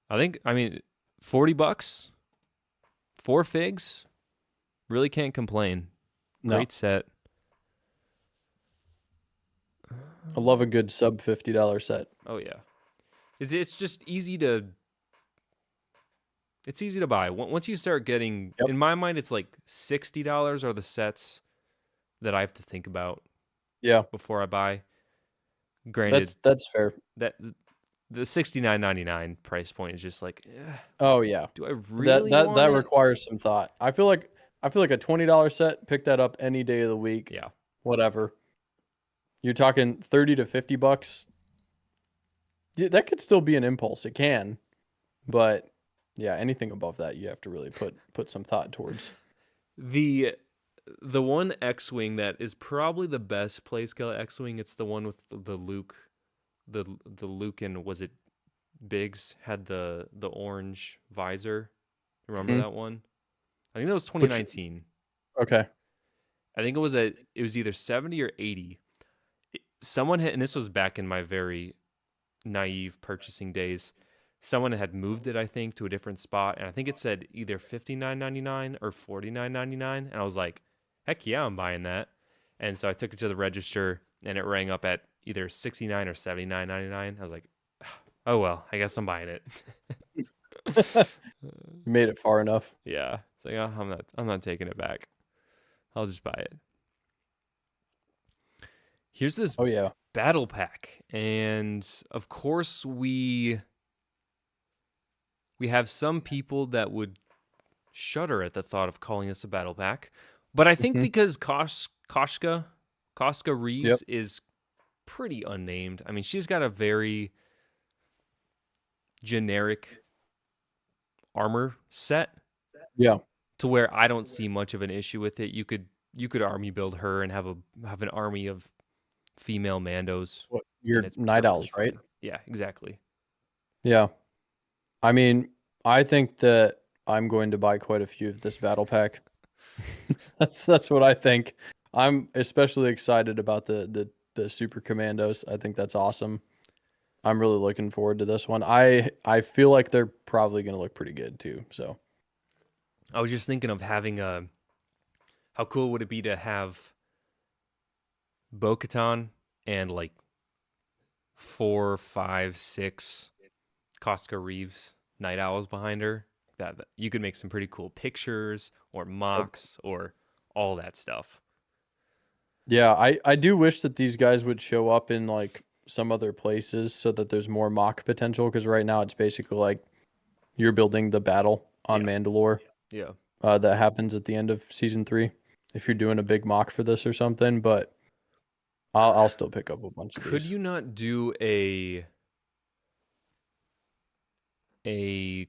I mean, $40, 4 figs, really can't complain. Great set.
I love a good sub $50 set.
Oh yeah, it's just easy to. It's easy to buy. Once you start getting, in my mind, it's like $60 are the sets that I have to think about.
Yeah,
before I buy. Granted,
that's fair.
that the $69.99 price point is just like,
Oh yeah,
do I
that
really
that
want
that
it?
requires some thought. I feel like a $20 set, pick that up any day of the week,
Yeah.
whatever. You're talking 30 to 50 bucks. Yeah, that could still be an impulse. It can, but yeah, anything above that, you have to really put some thought towards.
The one X-wing that is probably the best play scale X-wing, it's the one with the Luke, the Luke and was it Biggs had the orange visor. Remember
Mhm.
that one? I think that was
Which
2019.
okay,
I think it was either 70 or 80. Someone had, and this was back in my very naive purchasing days. Someone had moved it, I think, to a different spot, and I think it said either $59.99 or $49.99, and I was like, "Heck yeah, I'm buying that!" And so I took it to the register, and it rang up at either 69 or 79.99. I was like, "Oh well, I guess I'm buying it."
you made it far enough.
Yeah, it's like, oh, I'm not taking it back. I'll just buy it. Here's this
Oh yeah.
battle pack, and of course we have some people that would shudder at the thought of calling this a battle pack. But I think
Hmm.
because Koshka
Yep.
Reeves is pretty unnamed. I mean, she's got a very generic armor set
Yeah.
to where I don't see much of an issue with it. You could army build her and have an army of female Mandos,
What
and
your
it's
night
perfectly
owls, right?
fine. Yeah, exactly.
Yeah. I mean, I think that I'm going to buy quite a few of this battle pack. That's what I think. I'm especially excited about the super commandos. I think that's awesome. I'm really looking forward to this one. I feel like they're probably going to look pretty good too. So,
I was just thinking of having a. How cool would it be to have Bo-Katan and like 4, 5, 6 Costco Reeves night owls behind her? That you could make some pretty cool pictures or mocks or all that stuff.
yeah, I do wish that these guys would show up in like some other places so that there's more mock potential because right now it's basically like you're building the battle on
Yeah,
Mandalore
yeah.
that happens at the end of season 3 if you're doing a big mock for this or something, but I'll still pick up a bunch of
Could
these.
you not do a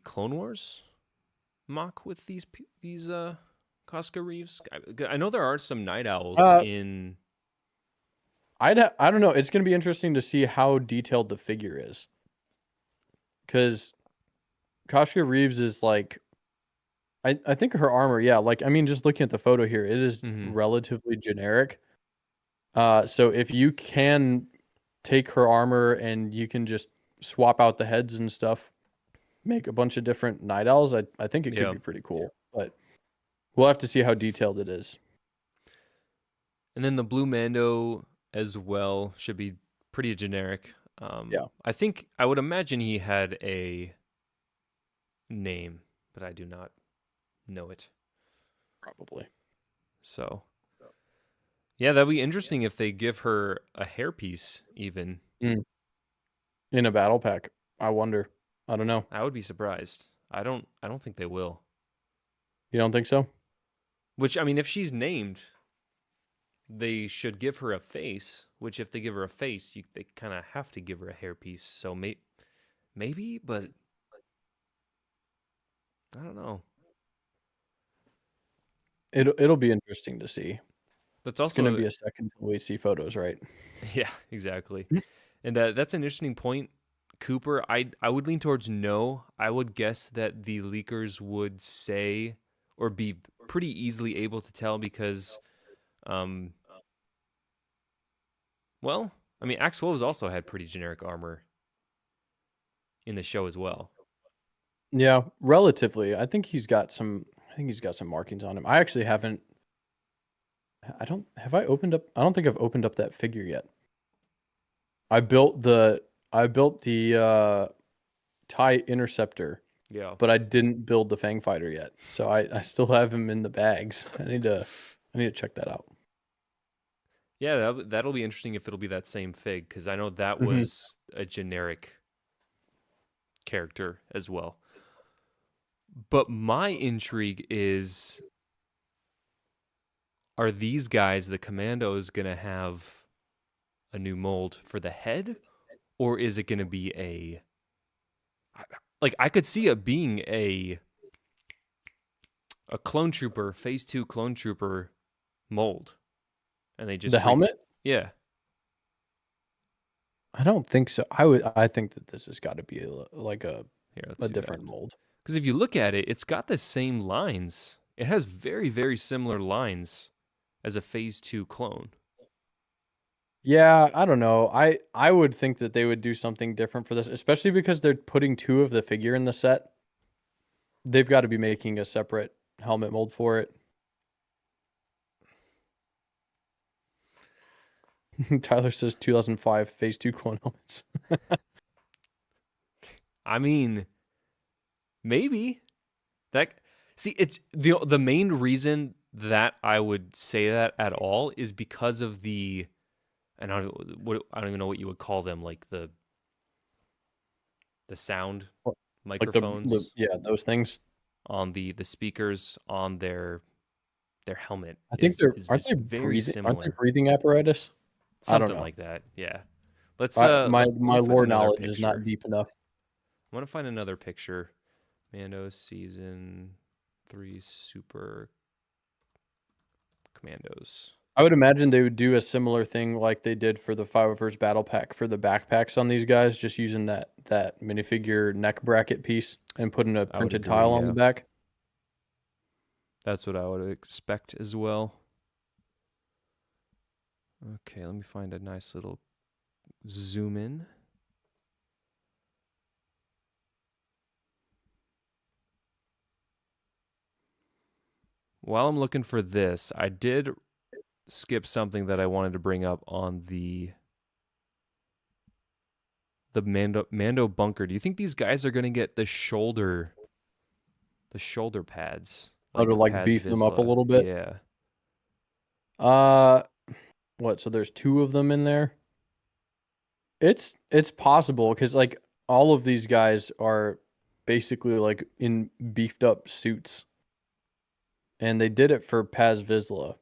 Clone Wars mock with these Costco Reeves? I know there are some night owls
Uh,
in.
I don't know. It's gonna be interesting to see how detailed the figure is, because Kashka Reeves is like I think her armor, yeah, like I mean, just looking at the photo here, it is
Mhm.
relatively generic. So if you can take her armor and you can just swap out the heads and stuff, make a bunch of different night owls, I think it could
Yeah.
be pretty cool. But we'll have to see how detailed it is.
And then the Blue Mando as well should be pretty generic.
Yeah,
I think I would imagine he had a name, but I do not know it.
probably.
So yeah, that'd be interesting if they give her a hairpiece. Even
Mm. In a battle pack, I wonder. I don't know.
I would be surprised. I don't think they will.
You don't think so?
Which I mean, if she's named, they should give her a face. Which if they give her a face, they kind of have to give her a hairpiece. So maybe, but I don't know.
It'll be interesting to see.
That's
It's gonna
also
be a second till we see photos, right?
yeah, exactly. And that's an interesting point, Cooper. I would lean towards no. I would guess that the leakers would say or be pretty easily able to tell because, um, well, I mean, Axe Wolves also had pretty generic armor in the show as well.
Yeah, relatively. I think he's got some markings on him. I actually haven't I don't have I opened up I don't think I've opened up that figure yet. I built the I built the TIE Interceptor,
Yeah,
but I didn't build the Fang Fighter yet. So I still have him in the bags. I need to check that out.
Yeah, that'll be interesting if it'll be that same fig, because I know that
Mhm.
was a generic character as well. But my intrigue is, are these guys, the commandos, going to have a new mold for the head? Or is it going to be like, I could see it being a clone trooper, phase 2 clone trooper mold. And they
The
just
helmet?
yeah.
I don't think so. I think that this has got to be like
Here, let's
a
do that.
different mold.
Because if you look at it, it's got the same lines. It has very, very similar lines as a phase 2 clone.
Yeah, I don't know. I would think that they would do something different for this, especially because they're putting 2 of the figure in the set. They've got to be making a separate helmet mold for it. Tyler says 2005 phase 2 clone helmets.
I mean, maybe. See, it's the main reason that I would say that at all is because of and I don't even know what you would call them, like the sound
Like
microphones
yeah, those things.
on the speakers on their helmet
I think
is
aren't
just
they
very
breathing? Aren't they
similar.
breathing apparatus? I don't
Something
know.
like that. Yeah. Let's
My
let me find
lore
another
knowledge is not
picture.
deep enough.
I want to find another picture. Mando season 3 Super Commandos.
I would imagine they would do a similar thing like they did for the Firebird Battle Pack for the backpacks on these guys, just using that minifigure neck bracket piece and putting a
I would
printed
agree,
tile on
yeah.
the back.
That's what I would expect as well. Okay, let me find a nice little zoom in. While I'm looking for this, I did skip something that I wanted to bring up on the Mando bunker. Do you think these guys are going to get the shoulder pads
How to
like
like
Paz
beef them up a
Vizsla?
little bit.
Yeah.
What? So there's 2 of them in there. It's possible because like all of these guys are basically like in beefed up suits, and they did it for Paz Vizsla.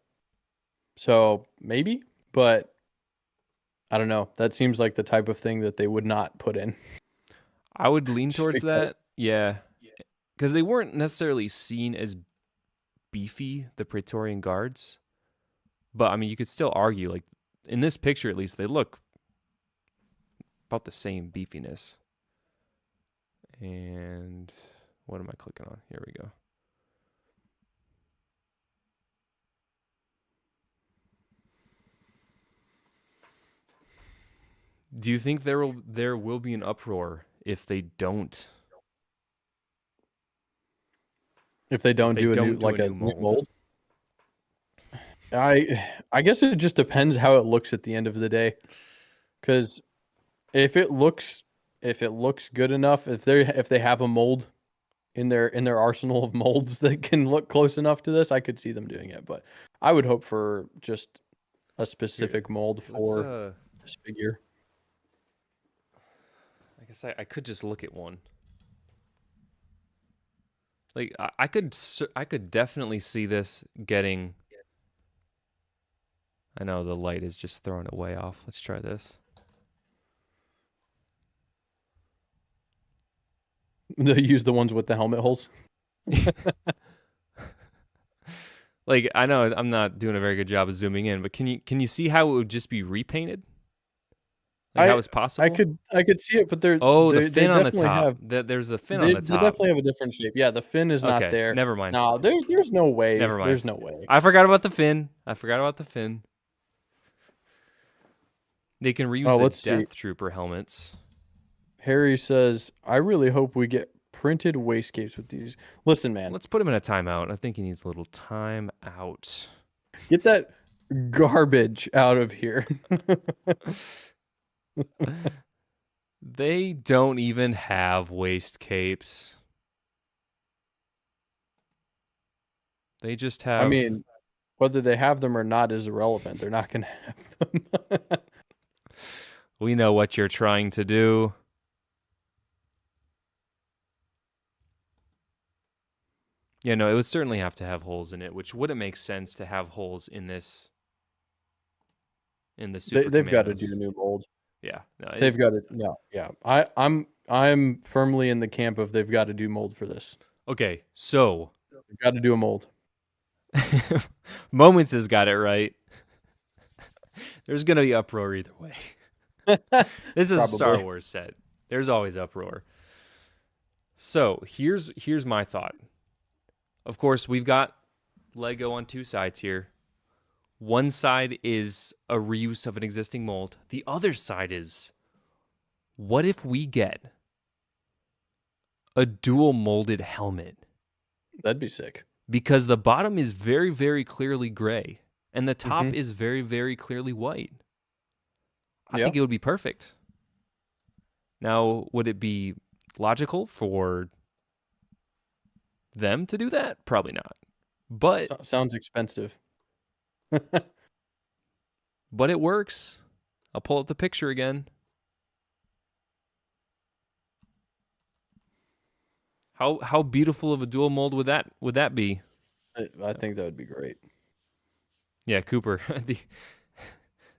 So maybe, but I don't know. That seems like the type of thing that they would not put in.
I would lean
Just
towards
because.
that. Yeah. Because they weren't necessarily seen as beefy, the Praetorian Guards. But I mean, you could still argue, like in this picture at least, they look about the same beefiness. And what am I clicking on? Here we go. Do you think there will be an uproar if they don't?
If they don't
If they
do a
don't do a new
new
mold.
mold. I guess it just depends how it looks at the end of the day. Cuz if it looks good enough, if they have a mold in their arsenal of molds that can look close enough to this, I could see them doing it, but I would hope for just a specific mold
Let's
for this figure.
I guess I could just look at one. Like I could definitely see this getting. I know the light is just throwing it way off. Let's try this.
They use the ones with the helmet holes.
Like I know I'm not doing a very good job of zooming in, but can you see how it would just be repainted? Like how it's possible?
I could see it, but
the fin on the
definitely
top.
have
There's the fin on the
they
top.
definitely have a different shape. Yeah, the fin is not
Okay,
there.
never mind.
No, there's no way.
Never mind.
There's no way.
I forgot about the fin. They can reuse
Let's
the
see.
Death Trooper helmets.
Harry says, "I really hope we get printed wastegapes with these." Listen, man.
Let's put him in a timeout. I think he needs a little time out.
Get that garbage out of here.
They don't even have waist capes. They just have.
I mean, Whether they have them or not is irrelevant. They're not going to have them.
We know what you're trying to do. Yeah, no, it would certainly have to have holes in it, which wouldn't make sense to have holes in this. In the Super
They've got to
Commandos.
do a new mold.
Yeah, no,
They've got to. No, yeah. I'm firmly in the camp of they've got to do mold for this.
Okay, so
They've got to do a mold.
Moments has got it right. There's gonna be uproar either way. This is a Star Wars set. There's always uproar. So here's my thought. Of course, we've got Lego on two sides here. One side is a reuse of an existing mold. The other side is, what if we get a dual molded helmet?
That'd be sick.
Because the bottom is very, very clearly gray, and the top is very, very clearly white. I think it would be perfect. Now, would it be logical for them to do that? Probably not. But
sounds expensive.
But it works. I'll pull up the picture again. How beautiful of a dual mold would that be?
I think that would be great.
Yeah, Cooper,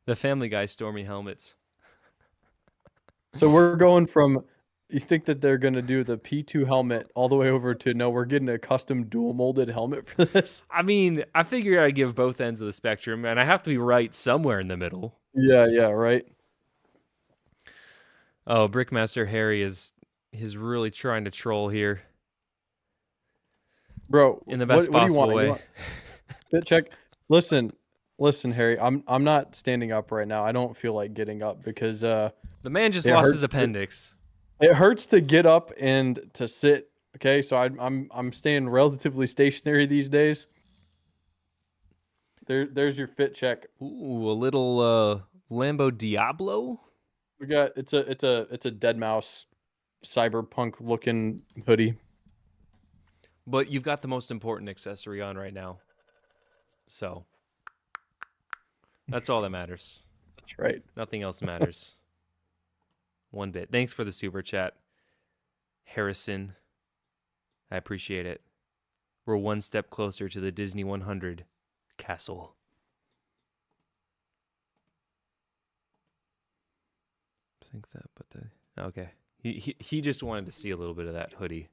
the Family Guy Stormy helmets.
So we're going from, you think that they're going to do the P2 helmet all the way over to, no, we're getting a custom dual molded helmet for this?
I mean, I figure I give both ends of the spectrum, and I have to be right somewhere in the middle.
Yeah, right.
Oh, Brickmaster Harry is really trying to troll here.
Bro,
in the best possible way.
Fit check. Listen, Harry. I'm not standing up right now. I don't feel like getting up because
the man just lost his appendix.
It hurts to get up and to sit. Okay, so I'm staying relatively stationary these days. There's your fit check.
Ooh, a little Lambo Diablo.
We got it's a dead mouse cyberpunk looking hoodie.
But you've got the most important accessory on right now. So that's all that matters.
That's right.
Nothing else matters. One bit. Thanks for the super chat, Harrison. I appreciate it. We're one step closer to the Disney 100 castle. I think that, but okay. He just wanted to see a little bit of that hoodie.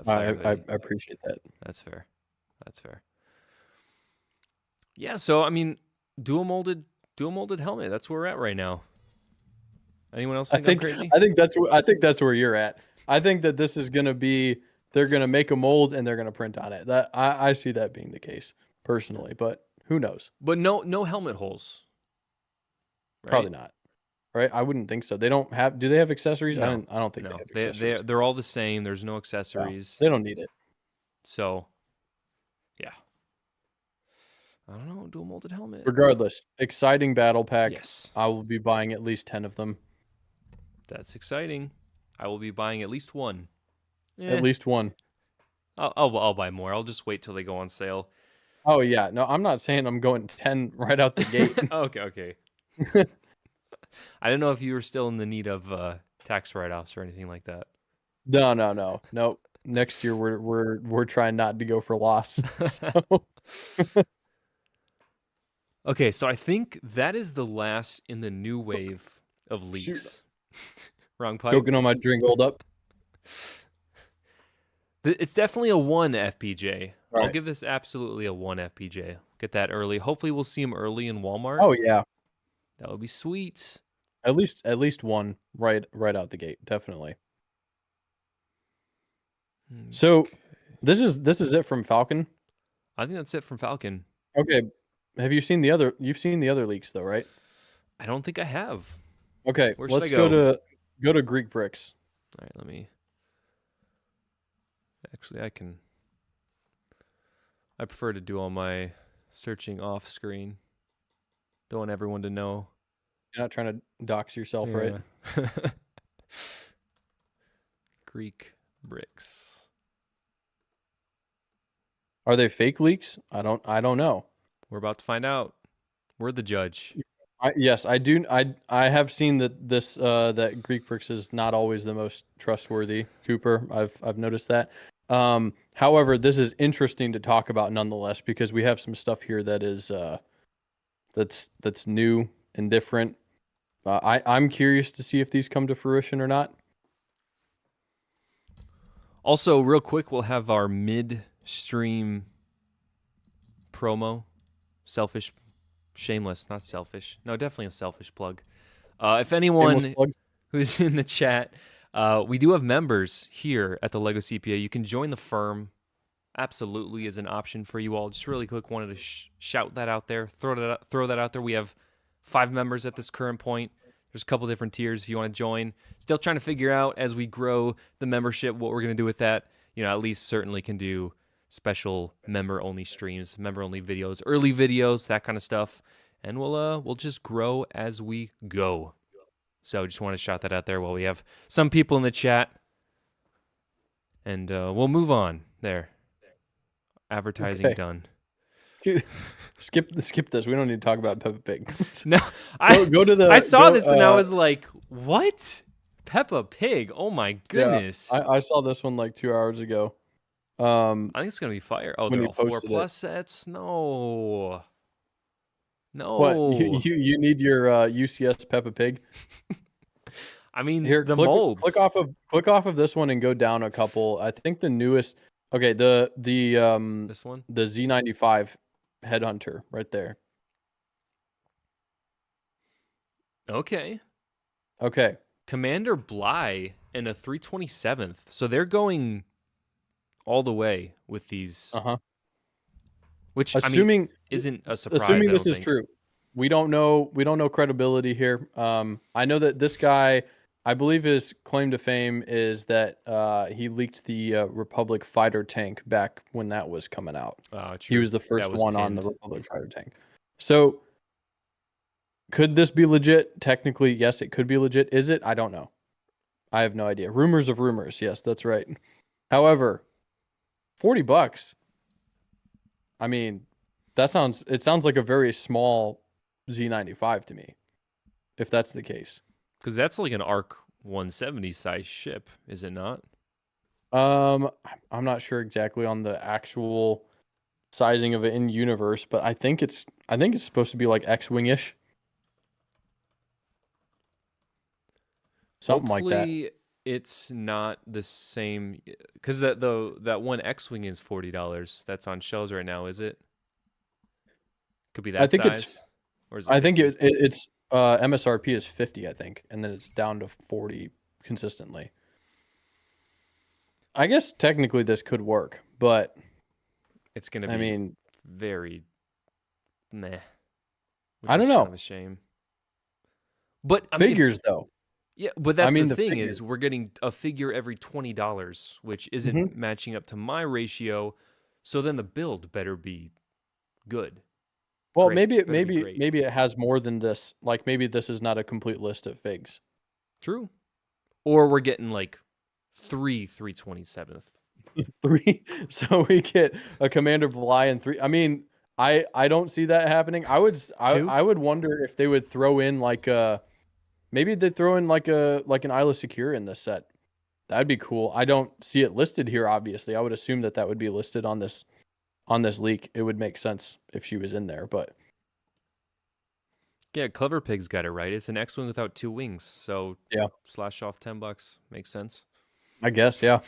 I appreciate that.
That's fair. That's fair. Yeah, so I mean, dual molded helmet. That's where we're at right now. Anyone else think I'm crazy?
I think that's where you're at. I think that this is gonna be, they're gonna make a mold and they're gonna print on it. That I see that being the case personally, but who knows?
But no helmet holes.
Right? Probably not. Right? I wouldn't think so. They don't have. Do they have accessories?
No.
I don't think
no.
they have accessories.
They're all the same. There's no accessories.
No, they don't need it.
So, yeah. I don't know. Dual molded helmet.
Regardless, exciting battle pack.
Yes.
I will be buying at least 10 of them.
That's exciting. I will be buying at least one.
At least one.
I'll buy more. I'll just wait till they go on sale.
Oh yeah. No, I'm not saying I'm going 10 right out the gate.
Okay. I didn't know if you were still in the need of tax write-offs or anything like that.
No. Nope. Next year we're trying not to go for loss. So.
Okay, so I think that is the last in the new wave of leaks. Wrong pipe.
Choking on my drink. Hold up.
It's definitely a 1 FPJ.
All
I'll
right.
give this absolutely a 1 FPJ. Get that early. Hopefully we'll see them early in Walmart.
Oh yeah.
That would be sweet.
At least one right out the gate, definitely. Okay. So this is it from Falcon?
I think that's it from Falcon.
Okay. Have you seen the other? You've seen the other leaks though, right?
I don't think I have.
Okay, let's go to Greek Bricks.
All right, let me. Actually, I prefer to do all my searching off screen. Don't want everyone to know.
You're not trying to dox yourself, right?
Greek Bricks.
Are they fake leaks? I don't know.
We're about to find out. We're the judge.
Yes, I do. I have seen that that Greek Bricks is not always the most trustworthy, Cooper. I've noticed that. However, this is interesting to talk about nonetheless because we have some stuff here that is that's new and different. I'm curious to see if these come to fruition or not.
Also, real quick, we'll have our mid-stream promo. Selfish, shameless, not selfish. No, definitely a selfish plug. If anyone who's in the chat, we do have members here at the LEGO CPA. You can join the firm. Absolutely is an option for you all. Just really quick, wanted to shout that out there. Throw that out there. We have 5 members at this current point. There's a couple different tiers if you want to join. Still trying to figure out as we grow the membership what we're going to do with that. You know, at least certainly can do special member-only streams, member-only videos, early videos, that kind of stuff. And we'll just grow as we go. So just want to shout that out there while we have some people in the chat. And we'll move on there. Advertising done.
Skip this. We don't need to talk about Peppa Pig.
No,
go to the.
I saw this and I was like, "What? Peppa Pig? Oh my goodness!"
Yeah, I saw this one like 2 hours ago.
I think it's gonna be fire. Oh, they're all 4+ sets. No.
What you need your UCS Peppa Pig?
I mean,
here,
the molds.
Click off of this one and go down a couple. I think the newest. Okay, the
this one,
the Z95 Headhunter right there.
Okay.
Commander
Bly and a 327th. So they're going all the way with these. Which
assuming
isn't a surprise.
Assuming this is true. We don't know credibility here. I know that this guy, I believe his claim to fame is that he leaked the Republic fighter tank back when that was coming out. He was the first one on the Republic fighter tank. So could this be legit? Technically, yes, it could be legit. Is it? I don't know. I have no idea. Rumors of rumors. Yes, that's right. However, $40. I mean, it sounds like a very small Z95 to me, if that's the case.
Because that's like an ARC 170 size ship, is it not?
I'm not sure exactly on the actual sizing of it in universe, but I think it's supposed to be like X-wing-ish. Something
Hopefully,
like that.
It's not the same because that one X-wing is $40. That's on shelves right now, is it? Could be that
I think
size.
I think it's MSRP is 50, I think, and then it's down to 40 consistently. I guess technically this could work, but
it's gonna be very meh.
I don't know.
Kind of a shame. But
figures though.
Yeah, but that's the thing is we're getting a figure every $20, which isn't matching up to my ratio. So then the build better be good.
Well, maybe it has more than this. Like maybe this is not a complete list of figs.
True. Or we're getting like 3/327th.
3. So we get a Commander Bly and 3. I mean, I don't see that happening. I would wonder if they would throw in like a maybe they throw in like an Isla Secure in this set. That'd be cool. I don't see it listed here. Obviously, I would assume that would be listed on this leak. It would make sense if she was in there, but
yeah, Clever Pig's got it right. It's an X-wing without 2 wings, so
yeah,
slash off $10 makes sense.
I guess, yeah.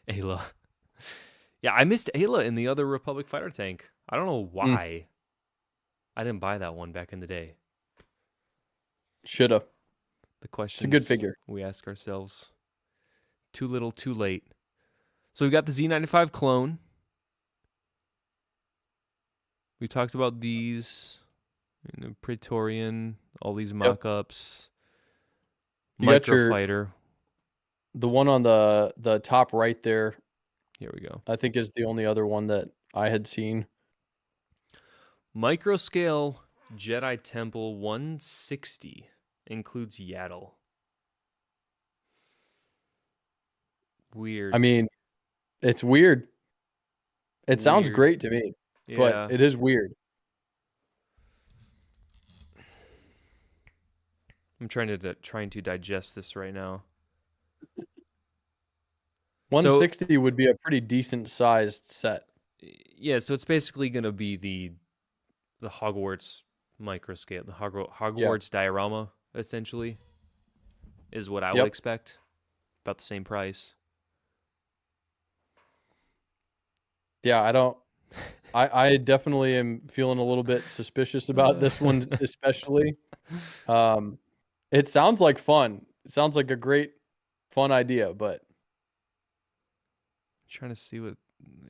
Ayla, yeah, I missed Ayla in the other Republic fighter tank. I don't know why. I didn't buy that one back in the day.
Shoulda.
The question.
It's a good figure.
We ask ourselves. Too little, too late. So we've got the Z95 clone. We talked about these, Praetorian, all these mock-ups. Microfighter.
The one on the top right there.
Here we go.
I think is the only other one that I had seen.
Microscale Jedi Temple 160 includes Yaddle. Weird.
I mean, it's weird. It sounds great to me. but
Yeah.
it is weird.
I'm trying to digest this right now. So
160 would be a pretty decent sized set.
yeah, so it's basically gonna be the Hogwarts microscale, the
Yeah.
Hogwarts diorama, essentially, is what I would
Yep.
expect. About the same price.
Yeah, I definitely am feeling a little bit suspicious about this one, especially. Um, it sounds like fun. It sounds like a great fun idea, but
Trying to see what.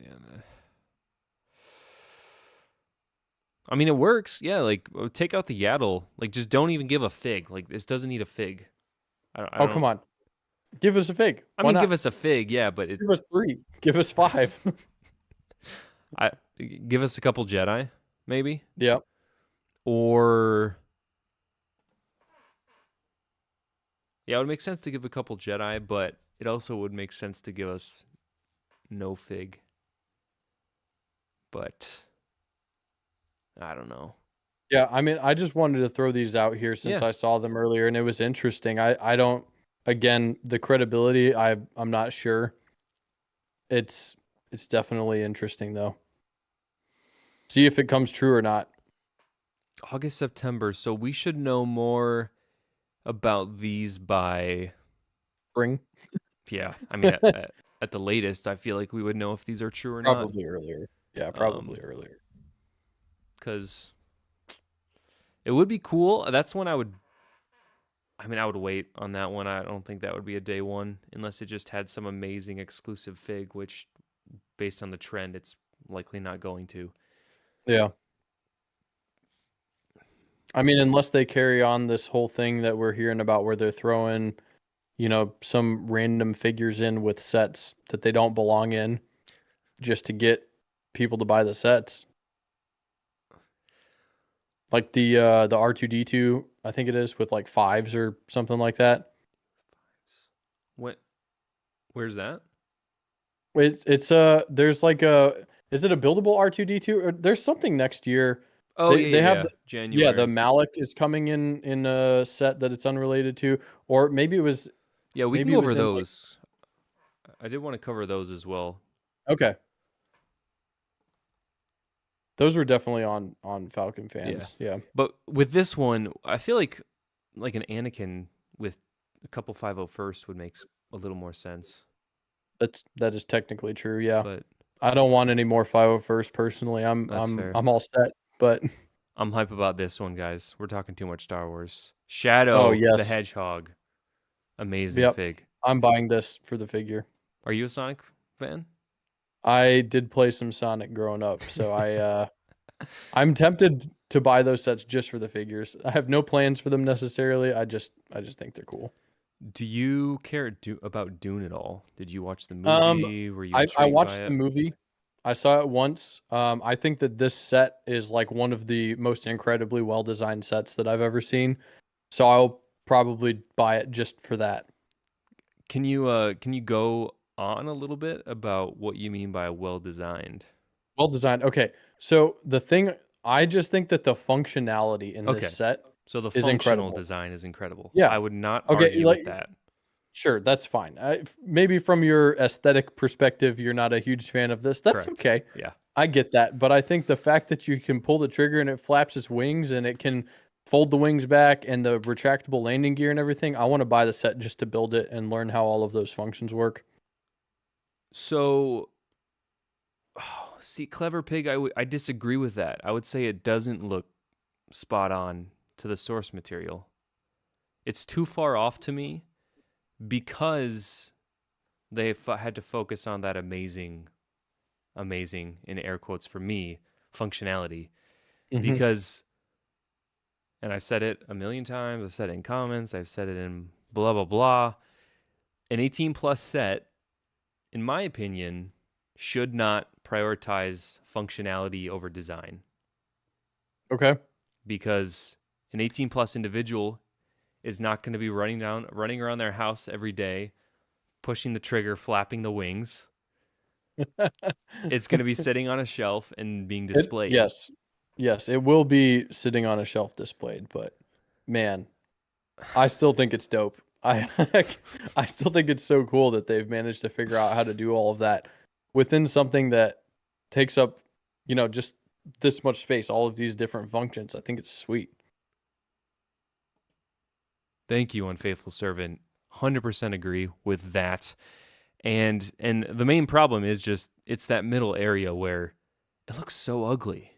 Yeah, I mean, it works. Yeah, like take out the yaddle. Like, just don't even give a fig. Like, this doesn't need a fig. I
oh,
don't.
come on. Give us a fig.
I
Why
mean, give
not?
us a fig, yeah, but
Give us 3. Give us 5.
I give us a couple Jedi, maybe,
Yep.
or yeah, it would make sense to give a couple Jedi, but it also would make sense to give us no fig. But I don't know.
Yeah, I mean, I just wanted to throw these out here since
Yeah.
I saw them earlier and it was interesting. I don't, again, the credibility, I'm not sure. It's definitely interesting though. See if it comes true or not.
August, September. So we should know more about these by,
Spring.
yeah. I mean, at the latest, I feel like we would know if these are true or not.
Probably earlier. Yeah, probably earlier.
Because it would be cool. That's when I would. I mean, I would wait on that one. I don't think that would be a day one unless it just had some amazing exclusive fig, which, based on the trend, it's likely not going to.
Yeah. I mean, unless they carry on this whole thing that we're hearing about where they're throwing, some random figures in with sets that they don't belong in just to get people to buy the sets. Like the R2D2, I think it is, with like 5s or something like that.
What? Where's that?
It's there's like is it a buildable R2D2 or there's something next year.
Oh
They have
yeah.
the
January.
the MALAK is coming in a set that it's unrelated to, or maybe it was
Yeah, we can
maybe
go
it
over
was in
those. I did want to cover those as well.
okay. Those were definitely on Falcon fans. Yeah.
But with this one, I feel like an Anakin with a couple 501st would make a little more sense.
That is technically true. Yeah.
But
I don't want any more 501st personally. I'm
that's fair.
I'm all set, but
I'm hype about this one, guys. We're talking too much Star Wars. Shadow
oh
the
yes.
Hedgehog. Amazing
Yep.
fig.
I'm buying this for the figure.
Are you a Sonic fan?
I did play some Sonic growing up, so I'm tempted to buy those sets just for the figures. I have no plans for them necessarily. I just think they're cool.
Do you care about Dune at all? Did you watch the
Um,
movie? Were you
I
intrigued
watched
by
the
it?
movie. I saw it once. I think that this set is like one of the most incredibly well designed sets that I've ever seen. So I'll probably buy it just for that.
Can you go on a little bit about what you mean by well designed?
Well designed. Okay. So the thing, I just think that the functionality in
Okay.
this set
So the
is
functional
incredible.
design is incredible.
Yeah.
I would not
Okay,
argue
like
with that.
sure, that's fine. Maybe from your aesthetic perspective, you're not a huge fan of this. That's
Correct.
okay.
Yeah.
I get that. But I think the fact that you can pull the trigger and it flaps its wings and it can fold the wings back and the retractable landing gear and everything, I want to buy the set just to build it and learn how all of those functions work.
So, see, Clever Pig, I disagree with that. I would say it doesn't look spot on to the source material. It's too far off to me because they had to focus on that amazing, in air quotes for me, functionality.
Mhm.
Because, and I've said it a million times, I've said it in comments, I've said it in blah, blah, blah. An 18 plus set, in my opinion, should not prioritize functionality over design.
Okay.
Because an 18 plus individual is not going to be running around their house every day, pushing the trigger, flapping the wings. It's going to be sitting on a shelf and being displayed.
Yes. Yes, it will be sitting on a shelf displayed, but man, I still think it's dope. I still think it's so cool that they've managed to figure out how to do all of that within something that takes up, just this much space, all of these different functions. I think it's sweet.
Thank you, unfaithful servant. 100% agree with that. And the main problem is just it's that middle area where it looks so ugly.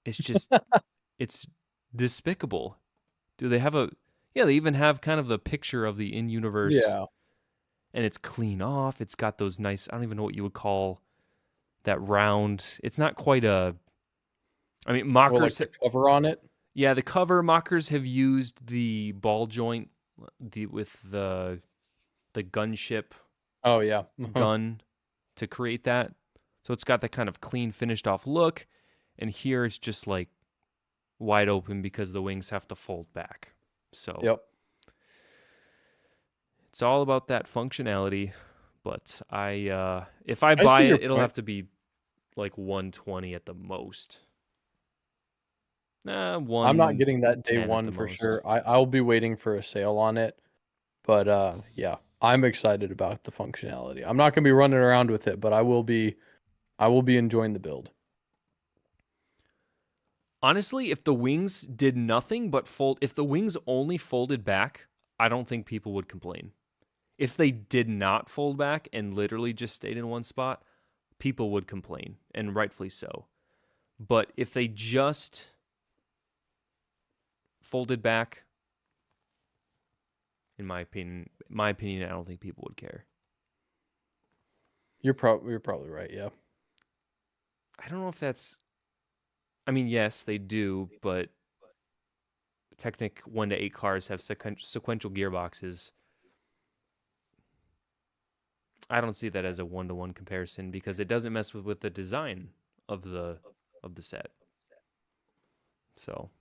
It's just it's despicable. Do they have a yeah, they even have kind of the picture of the in-universe
Yeah.
and it's clean off. It's got those nice, I don't even know what you would call that round. It's not quite a I mean,
Or like
mockers
the cover on it.
yeah, the cover mockers have used the ball joint with the gunship
Oh yeah.
gun to create that. So it's got that kind of clean, finished off look. And here it's just like wide open because the wings have to fold back. So
Yep.
it's all about that functionality. But if I
I
buy
see your
it, it'll
point.
have to be like 120 at the most.
I'm not getting that day
110 at the
one for
most.
sure. I'll be waiting for a sale on it. But yeah, I'm excited about the functionality. I'm not gonna be running around with it, but I will be enjoying the build.
Honestly, if the wings did nothing but fold, if the wings only folded back, I don't think people would complain. If they did not fold back and literally just stayed in one spot, people would complain, and rightfully so. But if they just folded back, in my opinion, I don't think people would care.
You're probably right. Yeah.
I don't know if that's. I mean, yes, they do, but Technic 1 to 8 cars have sequential gearboxes. I don't see that as a 1-to-1 comparison because it doesn't mess with the design of the set. So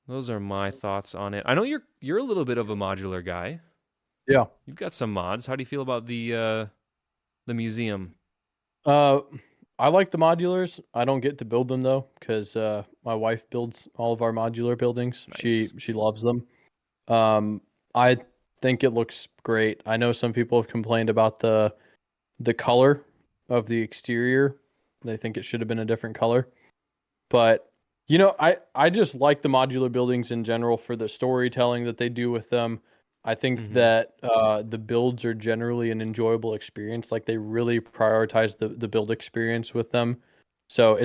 those are my thoughts on it. I know you're a little bit of a modular guy.
Yeah.
You've got some mods. How do you feel about the museum?
I like the modulars. I don't get to build them though, because my wife builds all of our modular buildings.
Nice.
She loves them. I think it looks great. I know some people have complained about the color of the exterior. They think it should have been a different color. But I just like the modular buildings in general for the storytelling that they do with them. I think that the builds are generally an enjoyable experience. Like they really prioritize the build experience with them. So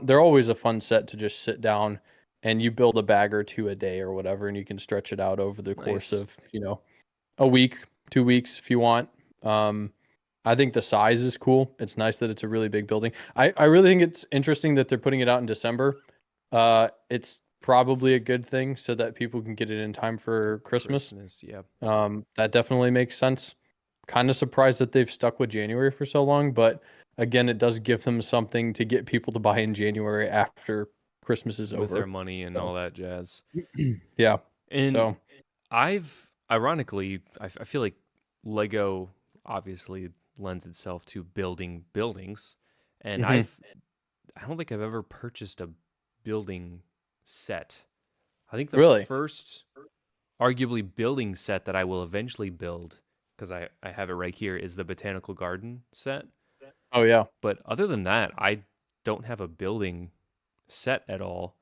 they're always a fun set to just sit down and you build a bag or two a day or whatever, and you can stretch it out over the course
Nice.
of, a week, 2 weeks if you want. I think the size is cool. It's nice that it's a really big building. I really think it's interesting that they're putting it out in December. It's probably a good thing so that people can get it in time for Christmas.
Yeah.
That definitely makes sense. Kind of surprised that they've stuck with January for so long, but again, it does give them something to get people to buy in January after Christmas is
With their
over.
money and
So,
all that jazz.
yeah.
And
So,
ironically, I feel like Lego obviously lends itself to building buildings, and
mhm.
I don't think I've ever purchased a building set. I think the
Really?
first arguably building set that I will eventually build, because I have it right here, is the botanical garden set.
Oh yeah.
But other than that, I don't have a building set at all.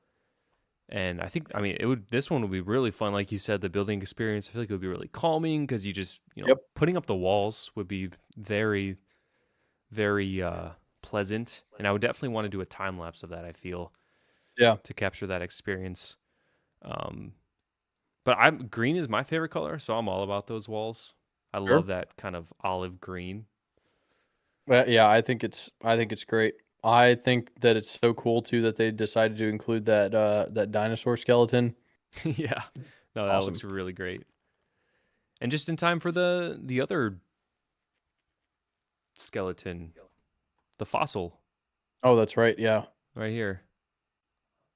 And I mean, this one would be really fun. Like you said, the building experience, I feel like it would be really calming because you just,
Yep.
putting up the walls would be very, very pleasant. And I would definitely want to do a time lapse of that, I feel,
Yeah.
to capture that experience. But green is my favorite color, so I'm all about those walls. I
Sure.
love that kind of olive green.
Yeah, I think it's great. I think that it's so cool too that they decided to include that dinosaur skeleton.
Yeah. No, that
Awesome.
looks really great. And just in time for the other skeleton, the fossil
Oh, that's right. Yeah.
right here.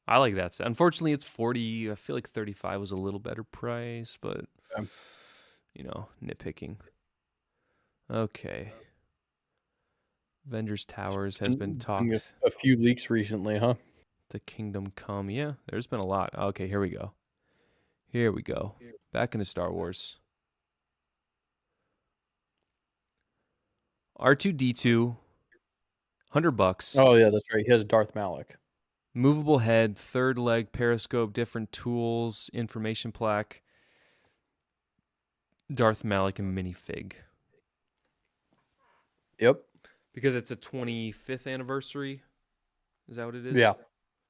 I like that. Unfortunately, it's 40. I feel like 35 was a little better price, but
Yeah.
nitpicking. Okay. Avengers Towers has been
Been
talked.
a few leaks recently, huh?
The Kingdom Come. Yeah, there's been a lot. Okay, here we go. Here we go. Back into Star Wars. R2D2, $100.
Oh yeah, that's right. He has Darth Malak.
Movable head, third leg, periscope, different tools, information plaque, Darth Malak, and minifig.
Yep.
Because it's a 25th anniversary. Is that what it is?
Yeah.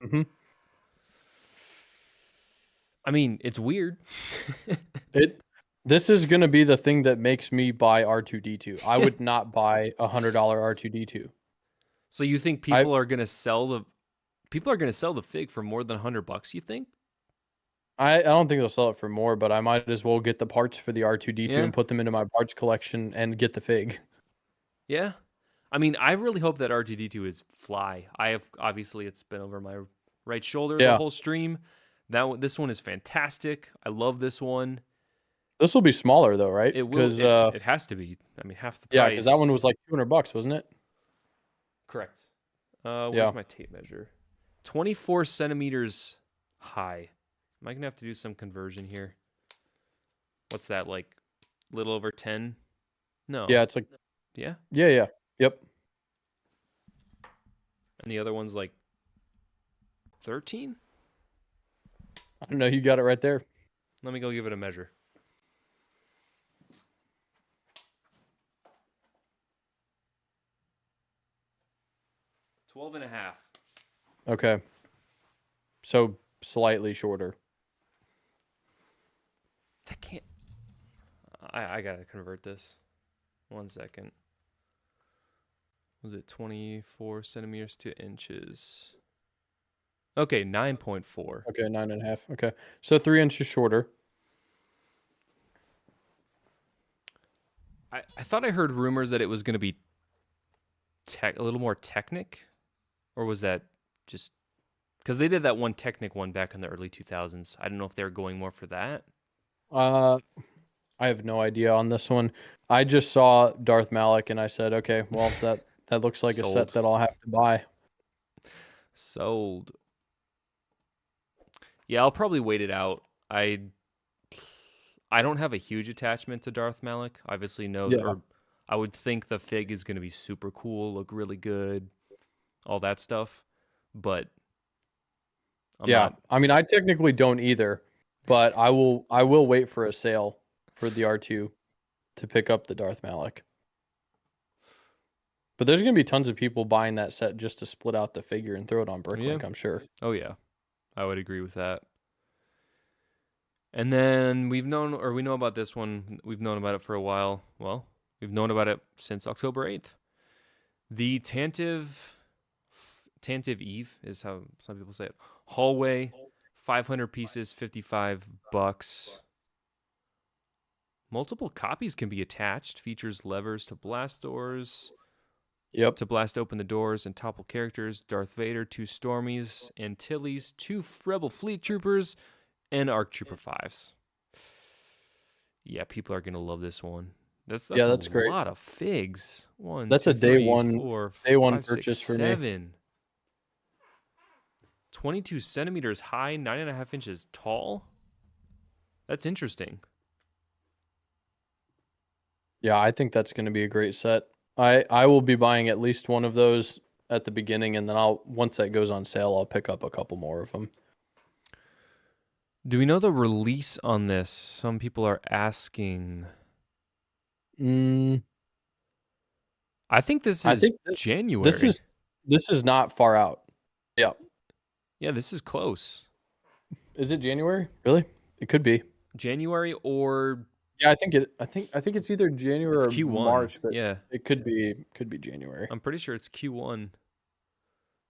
Mm-hmm.
I mean, it's weird.
This is gonna be the thing that makes me buy R2D2. I would not buy $100 R2D2.
So you think people are gonna sell the fig for more than $100? You think?
I don't think they'll sell it for more, but I might as well get the parts for the R2D2
Yeah.
and put them into my parts collection and get the fig.
Yeah. I mean, I really hope that R2D2 is fly. Obviously it's been over my right shoulder the whole stream. This one is fantastic. I love this one.
This will be smaller though, right?
It will.
Because
It has to be. I mean, half the price.
yeah, because that one was like $200, wasn't it?
Correct. Where's my tape measure? 24 centimeters high. Am I gonna have to do some conversion here? What's that, like? Little over 10? No.
Yeah, it's like
Yeah.
yeah. Yep.
And the other one's like 13?
I don't know. You got it right there.
Let me go give it a measure. $12.5.
Okay. So slightly shorter.
That can't. I gotta convert this. 1 second. Was it 24 centimeters to inches? Okay, 9.4.
Okay, 9.5. Okay, so 3 inches shorter.
I thought I heard rumors that it was gonna be a little more Technic, or was that just because they did that one Technic one back in the early 2000s? I don't know if they're going more for that.
I have no idea on this one. I just saw Darth Malak and I said, okay, well that looks like a set that I'll have to buy.
Sold. Yeah, I'll probably wait it out. I don't have a huge attachment to Darth Malak. Obviously, or I would think the fig is going to be super cool, look really good, all that stuff. But
I mean, I technically don't either, but I will wait for a sale for the R2 to pick up the Darth Malak. But there's going to be tons of people buying that set just to split out the figure and throw it on Bricklink, I'm sure.
Oh, yeah. I would agree with that. And then we know about this one. We've known about it for a while. Well, we've known about it since October 8th. The Tantive Eve is how some people say it. Hallway, 500 pieces, $55. Multiple copies can be attached. Features levers to blast doors.
Yep.
To blast open the doors and topple characters. Darth Vader, 2 Stormies, Antilles, 2 Rebel Fleet Troopers, and ARC Trooper 5s. Yeah, people are gonna love this one. That's
great.
A lot of figs.
That's a day one purchase for me.
22 centimeters high, 9.5 inches tall. That's interesting.
Yeah, I think that's going to be a great set. I will be buying at least one of those at the beginning, and then once that goes on sale, I'll pick up a couple more of them.
Do we know the release on this? Some people are asking. I think this is January.
This is not far out. Yeah.
Yeah, this is close.
Is it January? Really? It could be
January or
yeah. I think it's either January or
Q1.
March. But
yeah,
it could be January.
I'm pretty sure it's Q1.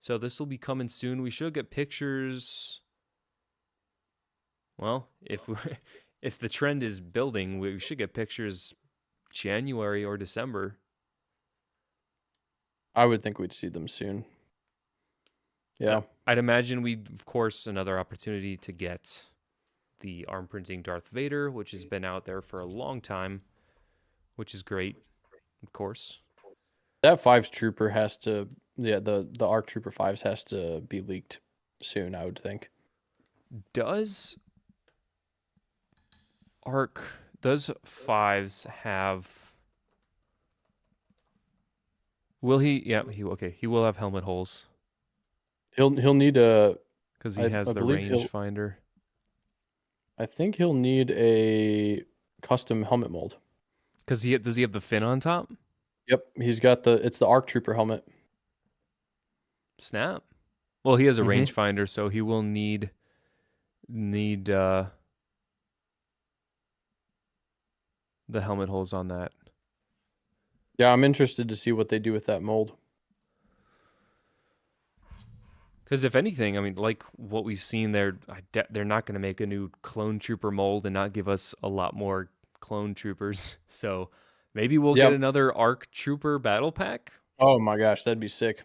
So this will be coming soon. We should get pictures. Well, if the trend is building, we should get pictures January or December.
I would think we'd see them soon. Yeah.
I'd imagine of course, another opportunity to get the arm printing Darth Vader, which has been out there for a long time, which is great, of course.
That fives trooper has to, yeah, the ARC Trooper 5s has to be leaked soon, I would think.
Does fives have? Will he? Yeah, he will have helmet holes
He'll need a,
because he
I
has the
believe
rangefinder.
I think he'll need a custom helmet mold.
Because does he have the fin on top?
Yep, he's got it's the ARC Trooper helmet.
Snap. Well, he has a
Mhm.
rangefinder, so he will need the helmet holes on that.
Yeah, I'm interested to see what they do with that mold.
Because if anything, I mean, like what we've seen, they're not going to make a new clone trooper mold and not give us a lot more clone troopers. So maybe we'll get another ARC Trooper battle pack.
Oh my gosh, that'd be sick.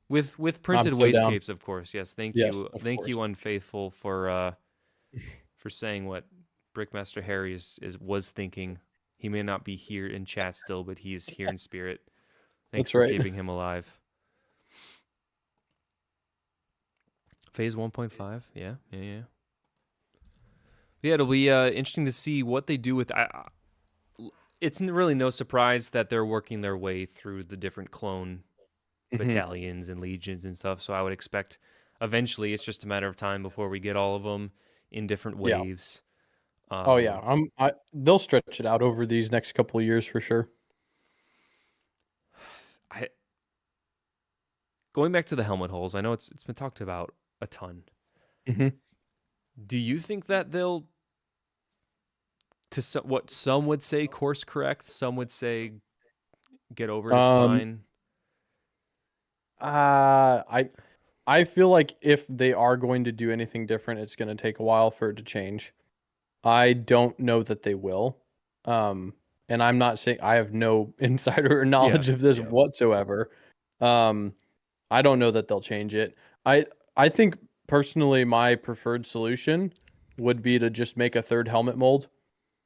With printed
I'm so down.
wastegapes, of course. Yes, thank
Yes,
you,
of
thank
course.
you, Unfaithful, for saying what Brickmaster Harry was thinking. He may not be here in chat still, but he is here in spirit. Thanks
That's
for
right.
keeping him alive. Phase 1.5, yeah. Yeah, it'll be interesting to see what they do with. It's really no surprise that they're working their way through the different clone battalions and legions and stuff. So I would expect eventually it's just a matter of time before we get all of them in different waves.
Oh yeah, they'll stretch it out over these next couple of years for sure.
Going back to the helmet holes, I know it's been talked about a ton. Do you think that they'll, what some would say course correct, some would say get over it, it's fine?
I feel like if they are going to do anything different, it's going to take a while for it to change. I don't know that they will. And I'm not saying I have no insider knowledge of this whatsoever. I don't know that they'll change it. I think personally my preferred solution would be to just make a third helmet mold,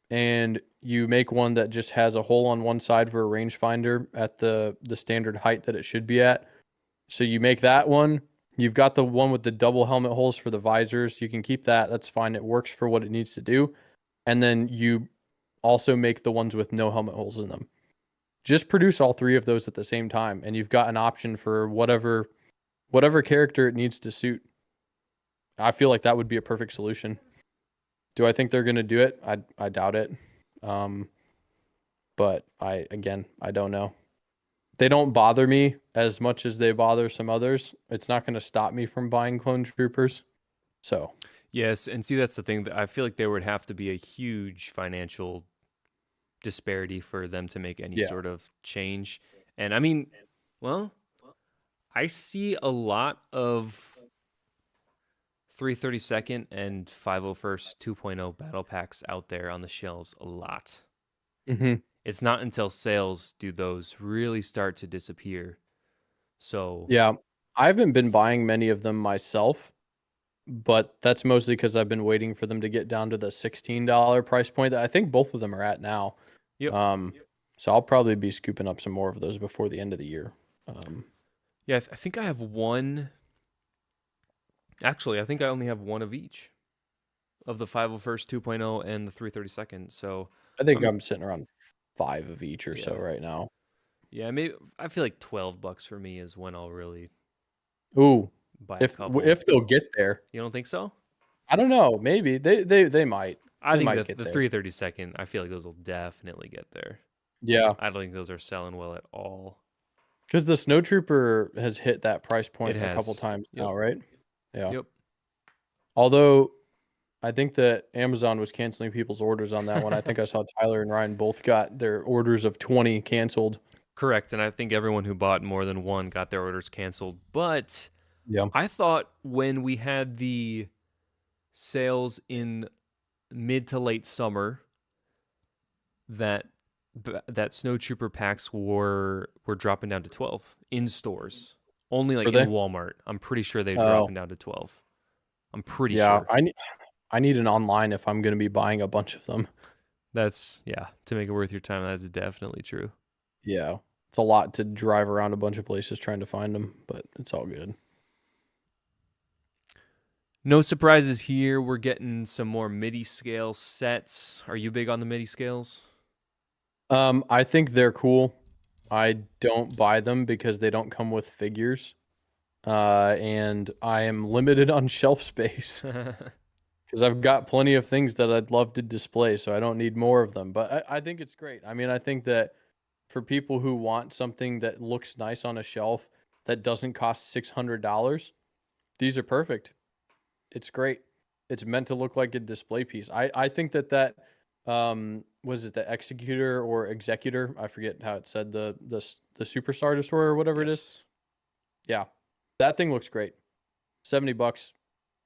and you make one that just has a hole on one side for a rangefinder at the standard height that it should be at. So you make that one. You've got the one with the double helmet holes for the visors. You can keep that. That's fine. It works for what it needs to do. And then you also make the ones with no helmet holes in them. Just produce all three of those at the same time, and you've got an option for whatever character it needs to suit. I feel like that would be a perfect solution. Do I think they're going to do it? I doubt it. But I don't know. They don't bother me as much as they bother some others. It's not going to stop me from buying clone troopers. So
yes, and see, that's the thing, that I feel like there would have to be a huge financial disparity for them to make any sort of change. And I mean, well, I see a lot of 332nd and 501st 2.0 battle packs out there on the shelves a lot. It's not until sales do those really start to disappear. So
yeah, I haven't been buying many of them myself, but that's mostly because I've been waiting for them to get down to the $16 price point that I think both of them are at now. So I'll probably be scooping up some more of those before the end of the year.
Yeah, I think I have one. Actually, I think I only have one of each of the 501st 2.0 and the 332nd. So
I think I'm sitting around 5 of each or so right now.
Yeah, maybe I feel like $12 for me is when I'll really buy
if
a couple.
If they'll get there.
You don't think so?
I don't know. Maybe they might.
I think that the 332nd, I feel like those will definitely get there.
Yeah.
I don't think those are selling well at all.
Because the Snow Trooper has hit that price point a couple times now, right? Yeah.
Yep.
Although I think that Amazon was canceling people's orders on that one. I think I saw Tyler and Ryan both got their orders of 20 canceled.
Correct. And I think everyone who bought more than one got their orders canceled. But
yeah,
I thought when we had the sales in mid to late summer that Snow Trooper packs were dropping down to 12 in stores. Only like in Walmart. I'm pretty sure they're dropping down to 12. I'm pretty sure.
I need an online if I'm going to be buying a bunch of them.
That's, to make it worth your time, that's definitely true.
Yeah. It's a lot to drive around a bunch of places trying to find them, but it's all good.
No surprises here. We're getting some more MIDI scale sets. Are you big on the MIDI scales?
I think they're cool. I don't buy them because they don't come with figures. And I am limited on shelf space because I've got plenty of things that I'd love to display, so I don't need more of them. But I think it's great. I mean, I think that for people who want something that looks nice on a shelf that doesn't cost $600, these are perfect. It's great. It's meant to look like a display piece. I think that was it the executor or executor? I forget how it said the Superstar Destroyer or whatever it is.
Yes.
Yeah. That thing looks great. $70.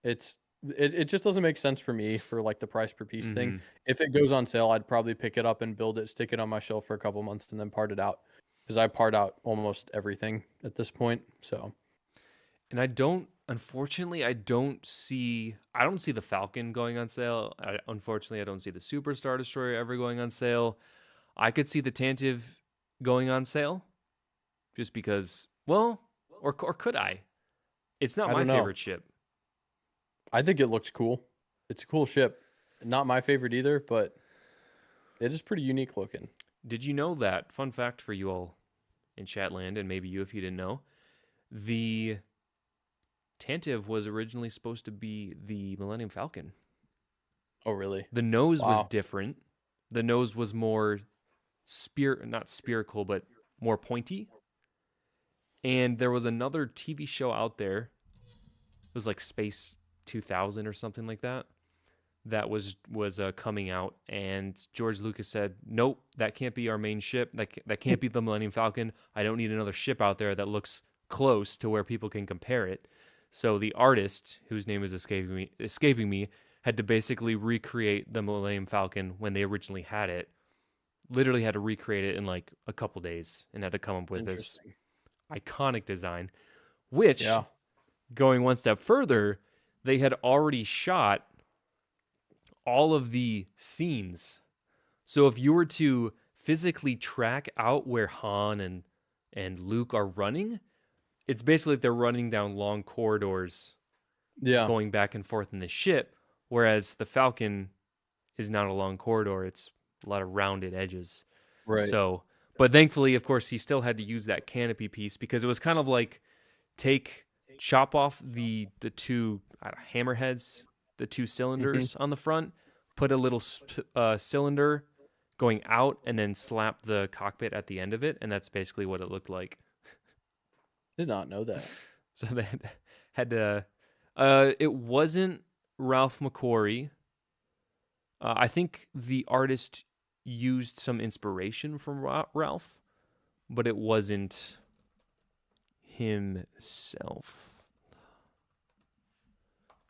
It just doesn't make sense for me for like the price per piece thing. If it goes on sale, I'd probably pick it up and build it, stick it on my shelf for a couple months, and then part it out because I part out almost everything at this point. So,
And unfortunately, I don't see the Falcon going on sale. Unfortunately, I don't see the Superstar Destroyer ever going on sale. I could see the Tantive going on sale just because, well, or could I? It's not
I
my
don't know.
favorite ship.
I think it looks cool. It's a cool ship. Not my favorite either, but it is pretty unique looking.
Did you know that? Fun fact for you all in Chatland, and maybe you if you didn't know, the Tantive was originally supposed to be the Millennium Falcon.
Oh, really?
The nose was
Wow.
different. The nose was more not spherical, but more pointy. And there was another TV show out there. It was like Space 2000 or something like that. That was coming out, and George Lucas said, "Nope, that can't be our main ship. That can't be the Millennium Falcon. I don't need another ship out there that looks close to where people can compare it." So the artist, whose name is escaping me, had to basically recreate the Millennium Falcon when they originally had it. Literally had to recreate it in like a couple days, and had to come up with this
Interesting.
iconic design. Which,
Yeah.
going one step further, they had already shot all of the scenes. So if you were to physically track out where Han and Luke are running, it's basically like they're running down long corridors,
Yeah.
going back and forth in the ship, whereas the Falcon is not a long corridor, it's a lot of rounded edges.
Right.
So, but thankfully, of course, he still had to use that canopy piece because it was kind of like chop off the two hammerheads, the two cylinders on the front, put a little cylinder going out, and then slap the cockpit at the end of it, and that's basically what it looked like.
Did not know that.
So they had to. It wasn't Ralph McQuarrie. I think the artist used some inspiration from Ralph, but it wasn't himself.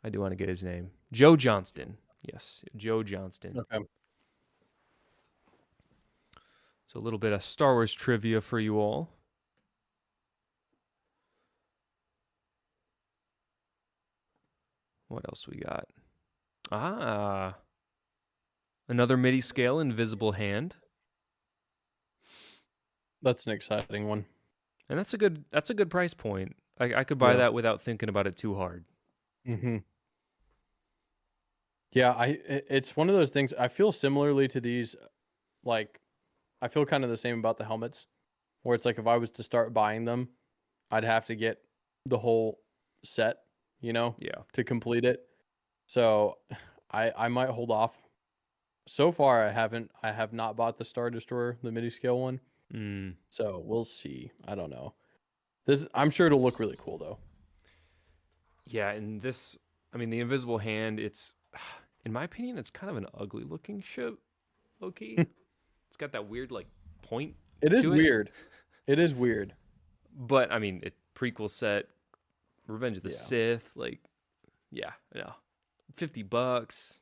I do want to get his name. Joe Johnston. Yes, Joe Johnston.
Okay.
So a little bit of Star Wars trivia for you all. What else we got? Another MIDI-SCALE invisible hand.
That's an exciting one.
And that's a good price point. I could buy that without thinking about it too hard.
Mm-hmm. Yeah, it's one of those things. I feel similarly to these, like, I feel kind of the same about the helmets, where it's like if I was to start buying them, I'd have to get the whole set,
Yeah.
to complete it. So I might hold off. So far, I have not bought the Star Destroyer, the MIDI-SCALE one. So we'll see. I don't know. I'm sure it'll look really cool though.
Yeah, and this, I mean, the invisible hand, it's, in my opinion, it's kind of an ugly looking ship, low-key. It's got that weird, like, point.
It is weird. It is weird.
But, I mean, prequel set, Revenge of the Sith, like, yeah, $50.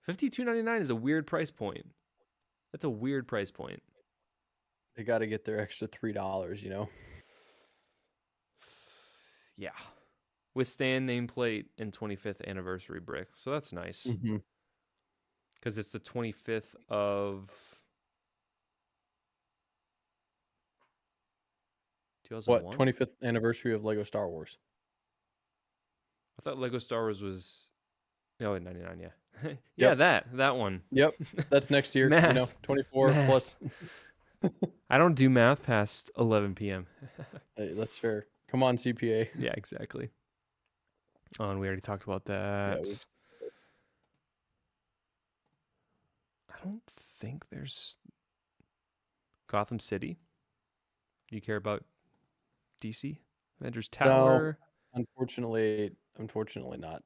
$52.99 is a weird price point. That's a weird price point.
They got to get their extra $3,
Yeah. With stand nameplate and 25th anniversary brick. So that's nice. Because it's the 25th of
What
2001?
25th anniversary of Lego Star Wars?
I thought Lego Star Wars was in 99, yeah. Yeah,
Yep.
that one.
Yep. That's next year. You know,
Math.
24
Math.
plus.
I don't do math past 11 p.m.
Hey, that's fair. Come on, CPA.
Yeah, exactly. Oh, and we already talked about
Yeah.
that. I don't think there's Gotham City. Do you care about DC? Avengers Tower?
Unfortunately not.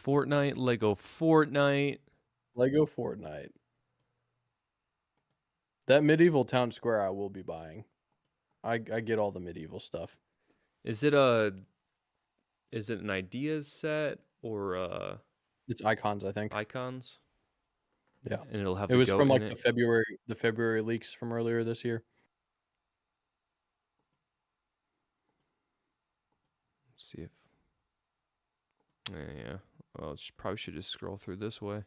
Fortnite, Lego Fortnite.
Lego Fortnite. That medieval town square I will be buying. I get all the medieval stuff.
Is it an ideas set or
It's icons, I think.
icons?
Yeah.
And it'll have
It
the
was
goat
from
in
like
it.
the February leaks from earlier this year.
Let's see if yeah. Well, probably should just scroll through this way.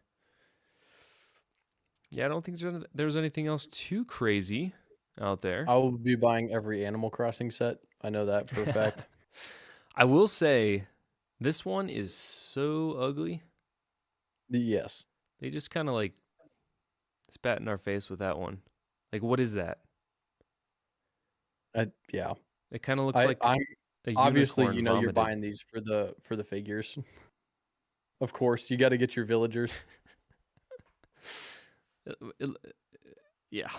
Yeah, I don't think there's anything else too crazy out there.
I will be buying every Animal Crossing set. I know that for a fact.
I will say this one is so ugly.
Yes.
They just kind of like spat in our face with that one. Like, what is that?
Yeah.
It kind of looks like
I'm
a
obviously,
unicorn
you know, you're
vomited.
buying these for the figures. Of course, you got to get your villagers.
Yeah.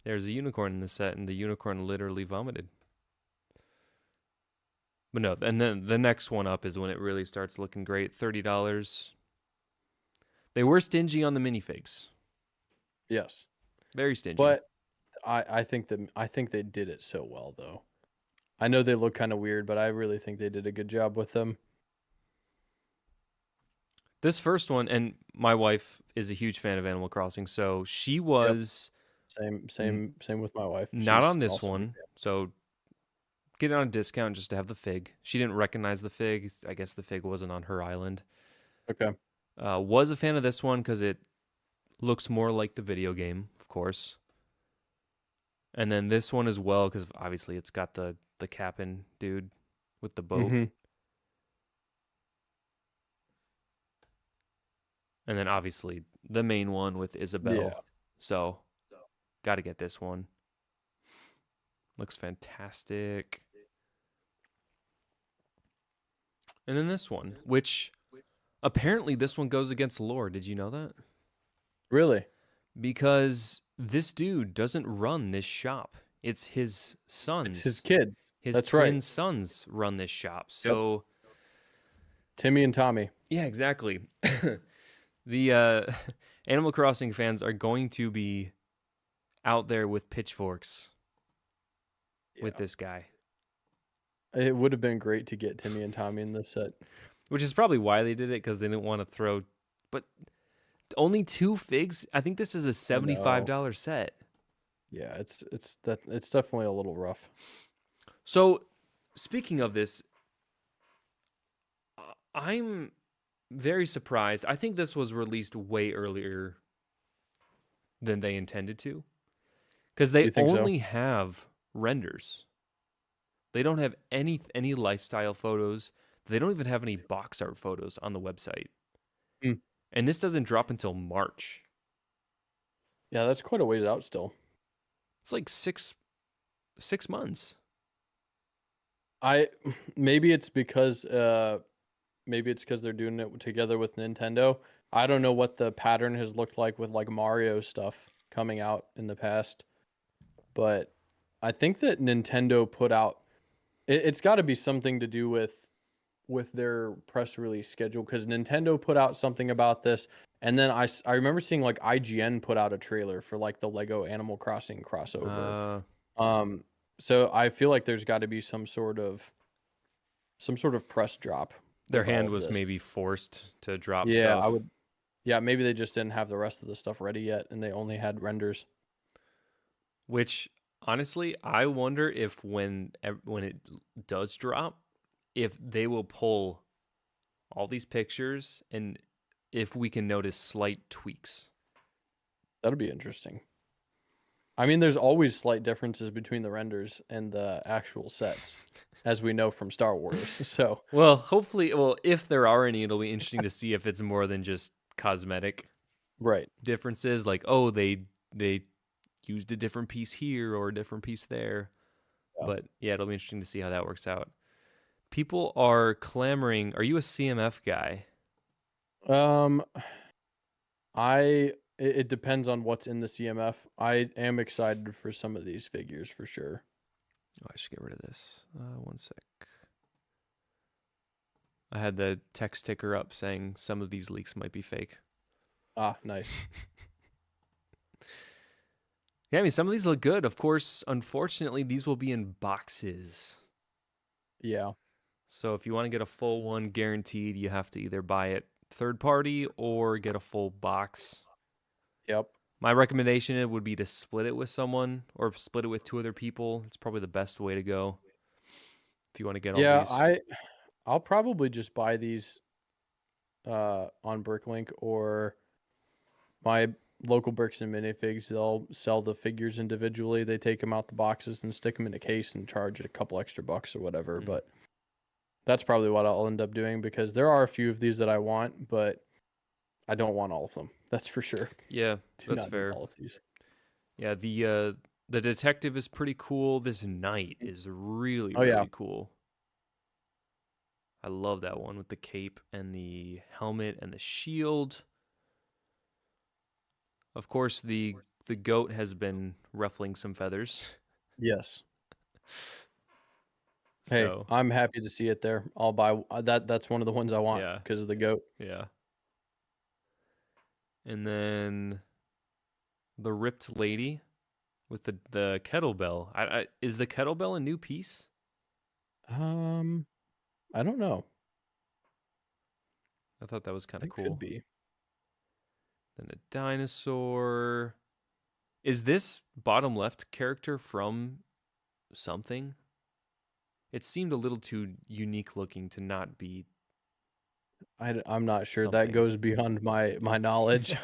There's a unicorn in the set, and the unicorn literally vomited. But no, and then the next one up is when it really starts looking great. $30. They were stingy on the minifigs.
Yes.
Very stingy.
But I think they did it so well though. I know they look kind of weird, but I really think they did a good job with them.
This first one, and my wife is a huge fan of Animal Crossing, so she was
Same with my wife.
not
She's
on this
also-
one. So get it on a discount just to have the fig. She didn't recognize the fig. I guess the fig wasn't on her island.
Okay.
Was a fan of this one because it looks more like the video game, of course. And then this one as well, because obviously it's got the captain dude with the boat.
Mm-hmm.
And then obviously the main one with Isabel.
Yeah.
So got to get this one. Looks fantastic. And then this one, which apparently this one goes against lore. Did you know that?
Really?
Because this dude doesn't run this shop. It's his sons.
It's his kids.
His
That's
twin
right.
sons run this shop. So
Timmy and Tommy.
yeah, exactly. The Animal Crossing fans are going to be out there with pitchforks with this guy.
It would have been great to get Timmy and Tommy in this set.
Which is probably why they did it, because they didn't want to throw. But only 2 figs? I think this is a $75 set.
Yeah, it's definitely a little rough.
So, speaking of this, I'm very surprised. I think this was released way earlier than they intended to, because they only have renders. They don't have any lifestyle photos. They don't even have any box art photos on the website.
Mm.
And this doesn't drop until March.
Yeah, that's quite a ways out still.
It's like six months.
Maybe it's because they're doing it together with Nintendo. I don't know what the pattern has looked like with like Mario stuff coming out in the past, but I think that Nintendo put out. It's got to be something to do with their press release schedule, because Nintendo put out something about this, and then I remember seeing like IGN put out a trailer for like the Lego Animal Crossing crossover. So I feel like there's got to be some sort of press drop.
Their hand was maybe forced to drop
yeah,
stuff.
I would. Yeah, maybe they just didn't have the rest of the stuff ready yet, and they only had renders.
Which honestly, I wonder if when it does drop, if they will pull all these pictures and if we can notice slight tweaks.
That'd be interesting. I mean, there's always slight differences between the renders and the actual sets, as we know from Star Wars. So,
Well, hopefully, well, if there are any, it'll be interesting to see if it's more than just cosmetic
right.
differences. Like, oh, they used a different piece here or a different piece there.
Yeah.
But yeah, it'll be interesting to see how that works out. People are clamoring. Are you a CMF guy?
Um, it depends on what's in the CMF. I am excited for some of these figures for sure.
Oh, I should get rid of this. One sec. I had the text ticker up saying some of these leaks might be fake.
Ah, nice.
Yeah, I mean, some of these look good. Of course, unfortunately, these will be in boxes.
Yeah.
So if you want to get a full one guaranteed, you have to either buy it third party or get a full box.
Yep.
My recommendation would be to split it with someone or split it with two other people. It's probably the best way to go if you want to get all
Yeah,
these.
I'll probably just buy these on Bricklink or my local bricks and minifigs. They'll sell the figures individually. They take them out the boxes and stick them in a case and charge a couple extra bucks or whatever.
Mm.
But that's probably what I'll end up doing because there are a few of these that I want, but I don't want all of them. That's for sure.
Yeah,
Do
that's
not need
fair.
all of these.
Yeah, the detective is pretty cool. This knight is really,
Oh yeah.
really cool. I love that one with the cape and the helmet and the shield. Of course, the goat has been ruffling some feathers.
Yes. Hey,
So,
I'm happy to see it there. I'll buy that. That's one of the ones I want
yeah,
because of the goat.
yeah. And then the ripped lady with the kettlebell. Is the kettlebell a new piece?
I don't know.
I thought that was kind of
It could
cool.
be.
Then a dinosaur. Is this bottom left character from something? It seemed a little too unique looking to not be
I'm not sure. That
something.
goes beyond my knowledge.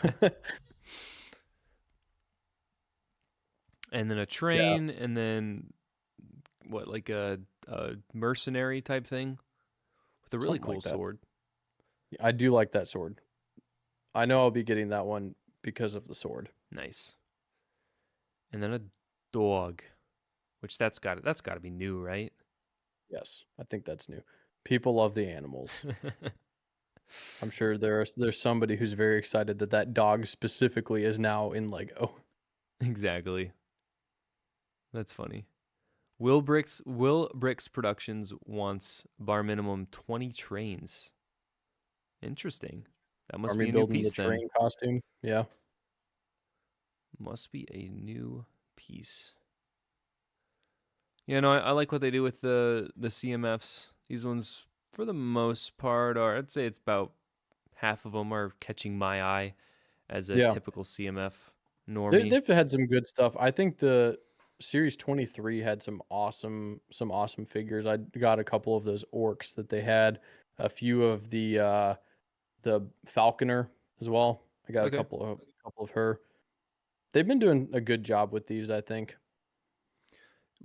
And then a
Yeah,
train, and then what, like a mercenary type thing with a really
something
cool
like that.
sword.
I do like that sword. I know I'll be getting that one because of the sword.
Nice. And then a dog, which that's got to be new, right?
Yes, I think that's new. People love the animals. I'm sure there's somebody who's very excited that that dog specifically is now in Lego.
Exactly. That's funny. Will Bricks Productions wants bar minimum 20 trains. Interesting. That must
Army
be a new
building the
piece then.
train costume. Yeah.
Must be a new piece. Yeah, no, I like what they do with the CMFs. These ones, for the most part, are, I'd say it's about half of them are catching my eye as a
Yeah.
typical CMF normie.
They've had some good stuff. I think the Series 23 had some awesome figures. I got a couple of those orcs that they had, a few of the falconer as well. I got a
Okay.
couple of her. They've been doing a good job with these, I think.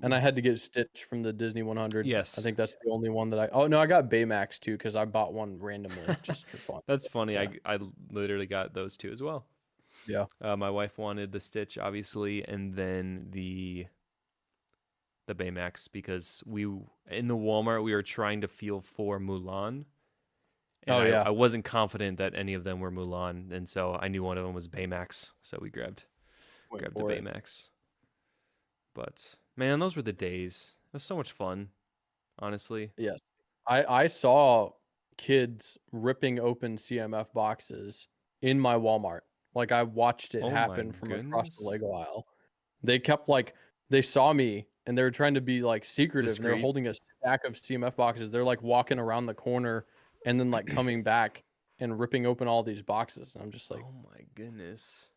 And I had to get Stitch from the Disney 100.
Yes.
I think that's the only one that I. Oh no, I got Baymax too because I bought one randomly just for fun.
That's funny.
Yeah.
I literally got those two as well.
Yeah.
My wife wanted the Stitch, obviously, and then the Baymax because we in the Walmart we were trying to feel for Mulan, and
Oh yeah.
I wasn't confident that any of them were Mulan, and so I knew one of them was Baymax, so we grabbed
Went
the
for it.
Baymax. But man, those were the days. It was so much fun, honestly.
Yes. I saw kids ripping open CMF boxes in my Walmart. Like I watched it
Oh my
happen from across the
goodness.
Lego aisle. They kept like they saw me and they were trying to be like secretive and they were
Discreet.
holding a stack of CMF boxes. They're like walking around the corner and then like coming back and ripping open all these boxes. And I'm just like,
Oh my goodness.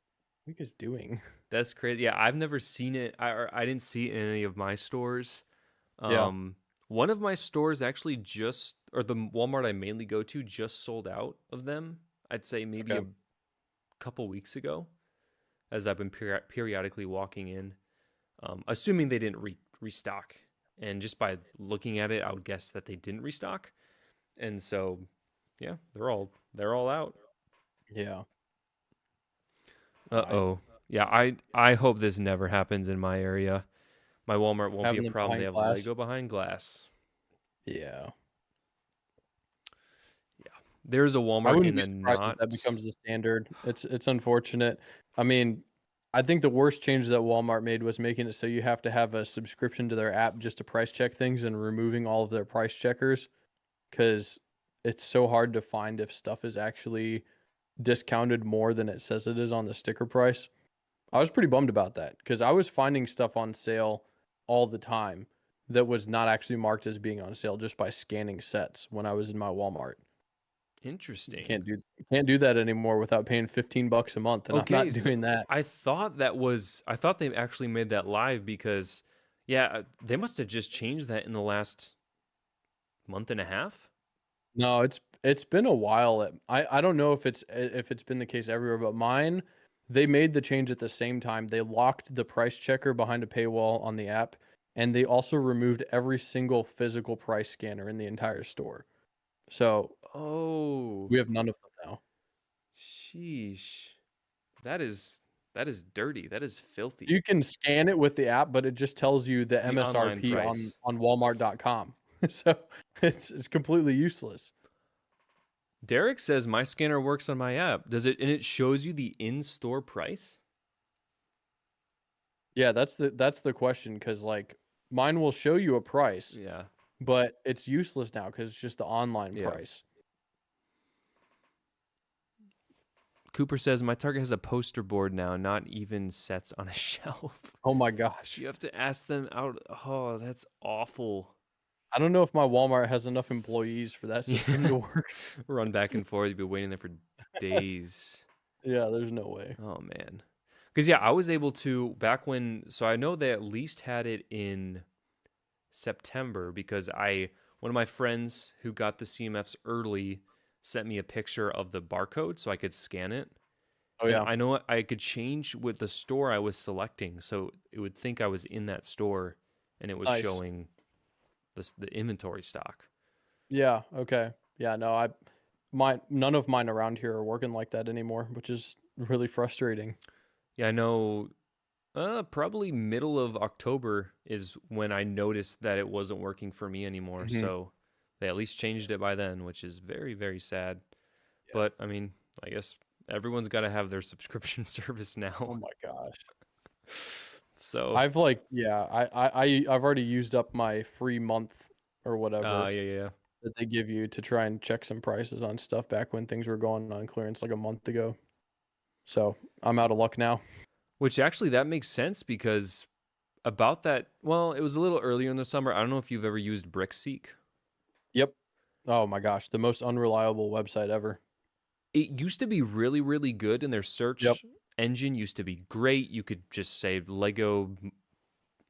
what are you guys doing?
That's crazy. Yeah, I've never seen it. I didn't see it in any of my stores.
Yeah.
One of my stores actually just, or the Walmart I mainly go to, just sold out of them. I'd say maybe
Okay.
a couple weeks ago, as I've been periodically walking in. assuming they didn't restock. And just by looking at it, I would guess that they didn't restock. And so, yeah, they're all out.
Yeah.
Uh-oh. Yeah, I hope this never happens in my area. My Walmart won't be a
Having them
problem. They
behind
have
glass.
Lego behind glass.
Yeah.
Yeah. There's a
I
Walmart
wouldn't
in
be
a
surprised if
not
that becomes the standard. It's unfortunate. I mean, I think the worst change that Walmart made was making it so you have to have a subscription to their app just to price check things and removing all of their price checkers, because it's so hard to find if stuff is actually discounted more than it says it is on the sticker price. I was pretty bummed about that because I was finding stuff on sale all the time that was not actually marked as being on sale just by scanning sets when I was in my Walmart.
interesting.
Can't do that anymore without paying $15 a month, and I'm
Okay,
not
so
doing that.
I thought they actually made that live because yeah, they must have just changed that in the last month and a half.
No, it's been a while. I don't know if it's been the case everywhere, but mine, they made the change at the same time. They locked the price checker behind a paywall on the app, and they also removed every single physical price scanner in the entire store. So
Oh,
we have none of them now.
sheesh. That is dirty. That is filthy.
You can scan it with the app, but it just tells you the
The online
MSRP
price.
on Walmart.com. So it's completely useless.
Derek says my scanner works on my app. Does it? And it shows you the in-store price?
Yeah, that's the question, because like mine will show you a price,
Yeah.
but it's useless now because it's just the online
Yeah.
price.
Cooper says my Target has a poster board now, not even sets on a shelf.
Oh my gosh.
You have to ask them out. Oh, that's awful.
I don't know if my Walmart has enough employees for that system
Yeah.
to work.
Run back and forth. You'd be waiting there for days.
Yeah, there's no way.
Oh man. Because yeah, I was able to back when. So I know they at least had it in September because one of my friends who got the CMFs early sent me a picture of the barcode so I could scan it.
Oh
And
yeah.
I know I could change with the store I was selecting, so it would think I was in that store, and it was
Nice.
showing the inventory stock.
Yeah, okay. Yeah, no, none of mine around here are working like that anymore, which is really frustrating.
Yeah, I know. Probably middle of October is when I noticed that it wasn't working for me anymore.
Mhm.
So they at least changed it by then, which is very, very sad.
Yeah.
But I mean, I guess everyone's got to have their subscription service
Oh
now.
my gosh.
So
I've already used up my free month or whatever
yeah.
that they give you to try and check some prices on stuff back when things were going on clearance like a month ago. So I'm out of luck now.
Which actually that makes sense because about that, well, it was a little earlier in the summer. I don't know if you've ever used Brickseek.
Yep. Oh my gosh, the most unreliable website ever.
It used to be really, really good, and their search
Yep.
engine used to be great. You could just say Lego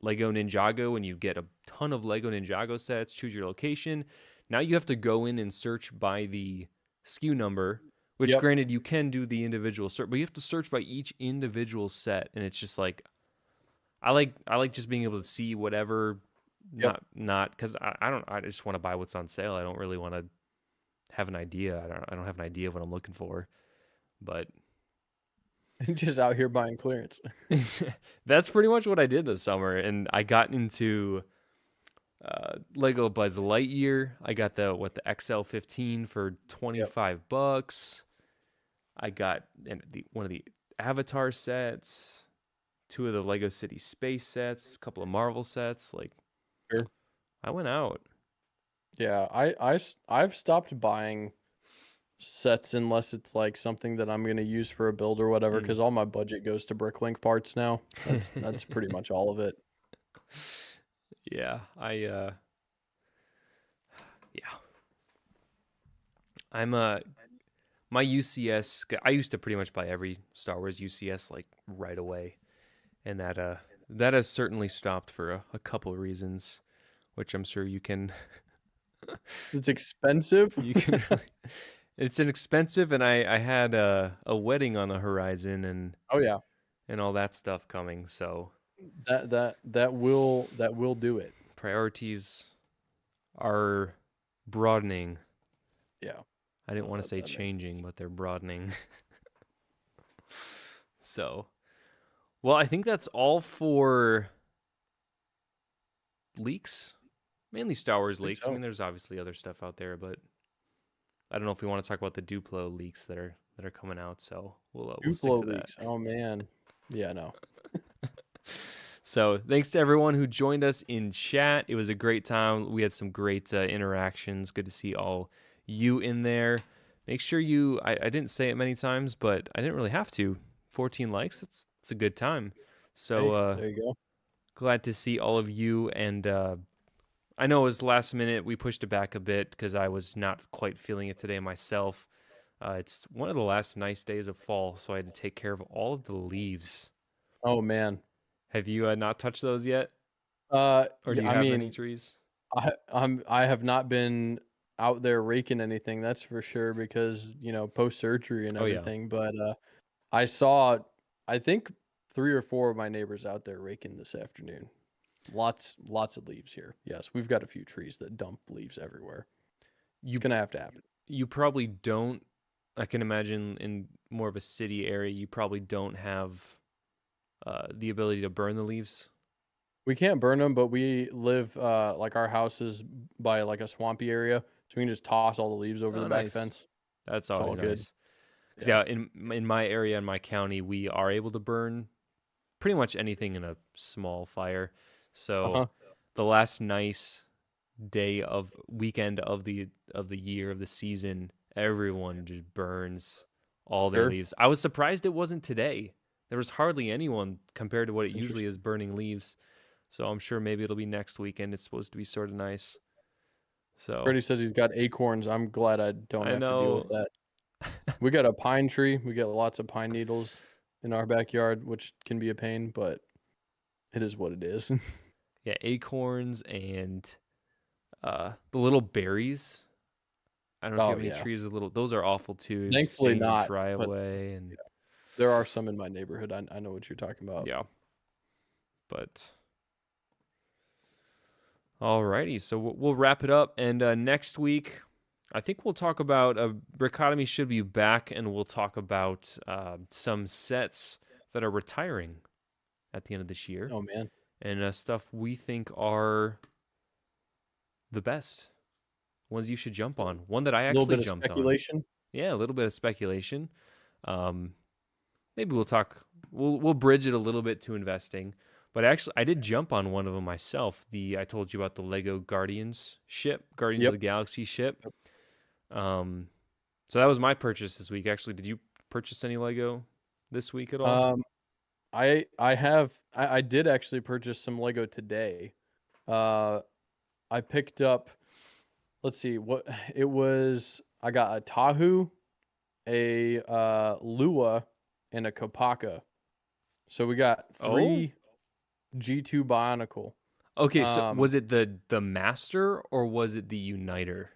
Ninjago, and you get a ton of Lego Ninjago sets. Choose your location. Now you have to go in and search by the SKU number, which
Yep.
granted you can do the individual search, but you have to search by each individual set, and it's just like I like just being able to see whatever.
Yep.
Not because I just want to buy what's on sale. I don't really want to have an idea. I don't have an idea of what I'm looking for, but
Just out here buying clearance.
that's pretty much what I did this summer. And I got into Lego Buzz Lightyear. I got the XL15 for $25. I got one of the Avatar sets, 2 of the Lego City Space sets, a couple of Marvel sets. Like,
Sure.
I went out.
Yeah, I've stopped buying sets unless it's like something that I'm gonna use for a build or whatever, because all my budget goes to Bricklink parts now. That's pretty much all of it.
Yeah, yeah. I'm my UCS. I used to pretty much buy every Star Wars UCS like right away, and that has certainly stopped for a couple of reasons, which I'm sure you can.
It's expensive.
You can. It's inexpensive, and I had a wedding on the horizon, and
Oh yeah.
all that stuff coming. So
That will do it.
Priorities are broadening.
Yeah.
I didn't want to
That
say
makes
changing, but they're broadening. So, well, I think that's all for leaks. Mainly Star Wars
I think
leaks. I
so.
mean, there's obviously other stuff out there, but I don't know if we want to talk about the Duplo leaks that are coming out. So we'll stick
Duplo
to that.
leaks. Oh man. Yeah, no.
So thanks to everyone who joined us in chat. It was a great time. We had some great interactions. Good to see all you in there. Make sure you, I didn't say it many times, but I didn't really have to. 14 likes, that's a good time. So
Hey, there you go.
glad to see all of you. And I know it was last minute. We pushed it back a bit because I was not quite feeling it today myself. It's one of the last nice days of fall, so I had to take care of all of the leaves.
Oh man.
Have you not touched those yet? Or do you
I
have any
mean,
trees?
I have not been out there raking anything, that's for sure, because post surgery and
Oh yeah.
everything. But I saw, I think 3 or 4 of my neighbors out there raking this afternoon. Lots of leaves here. Yes, we've got a few trees that dump leaves everywhere. It's
You
gonna have to happen.
you probably don't. I can imagine in more of a city area, you probably don't have the ability to burn the leaves.
We can't burn them, but we live like our house is by like a swampy area, so we can just toss all the leaves over
Oh,
the back
nice.
fence.
That's
It's
always
all good.
nice. 'Cause,
Yeah.
yeah, in my area in my county, we are able to burn pretty much anything in a small fire. So
Uh-huh.
the last nice day of weekend of the year of the season, everyone just burns all their
Sure.
leaves. I was surprised it wasn't today. There was hardly anyone compared to what
It's
it usually
interesting.
is burning leaves. So I'm sure maybe it'll be next weekend. It's supposed to be sort of nice. So
Freddie says he's got acorns. I'm glad I don't
I
have to deal with
know.
that. We got a pine tree. We got lots of pine needles in our backyard, which can be a pain, but it is what it is.
Yeah, acorns and the little berries. I don't know if you
Oh
have any
yeah.
trees with little. Those are awful too. Just
Thankfully
sitting in your
not, but
driveway and
there are some in my neighborhood. I know what you're talking about.
yeah. But alrighty, so we'll wrap it up. And next week, I think we'll talk about Brickotomy should be back, and we'll talk about some sets that are retiring at the end of this year,
Oh man.
and stuff we think are the best ones you should jump
So
on. One that I
a little
actually
bit of
jumped on.
speculation.
Yeah, a little bit of speculation. Maybe we'll talk. We'll bridge it a little bit to investing. But actually, I did jump on one of them myself. I told you about the Lego Guardians ship, Guardians of
Yep.
the Galaxy ship. So that was my purchase this week. Actually, did you purchase any Lego this week at all?
I did actually purchase some Lego today. I picked up, let's see what it was. I got a Tahu, a Lua, and a Kopaka. So we got
Oh,
3 G2 Bionicle.
okay. So
Um,
was it the Master or was it the Uniter?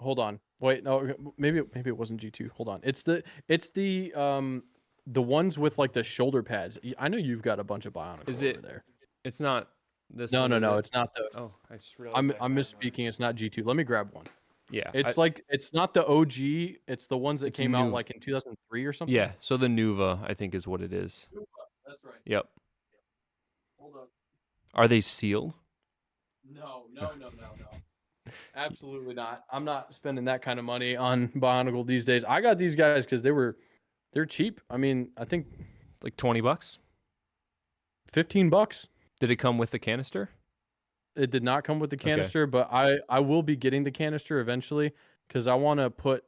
Hold on. Wait, no, maybe it wasn't G2. Hold on. It's the ones with like the shoulder pads. I know you've got a bunch of Bionicle
Is
over
it?
there.
It's not this
No,
one,
no,
is
no.
it?
It's not the.
Oh, I just realized
I'm misspeaking. It's not G2. Let me grab one.
Yeah,
It's like it's not the OG. It's the ones that
it's
came out
new.
like in 2003 or something.
Yeah, so the Nuva, I think, is what it is.
That's right.
Yep.
Hold up.
Are they sealed?
No. Absolutely not. I'm not spending that kind of money on Bionicle these days. I got these guys because they're cheap. I mean, I think
Like $20?
$15.
Did it come with the canister?
It did not come with the
Okay.
canister, but I will be getting the canister eventually because I want to put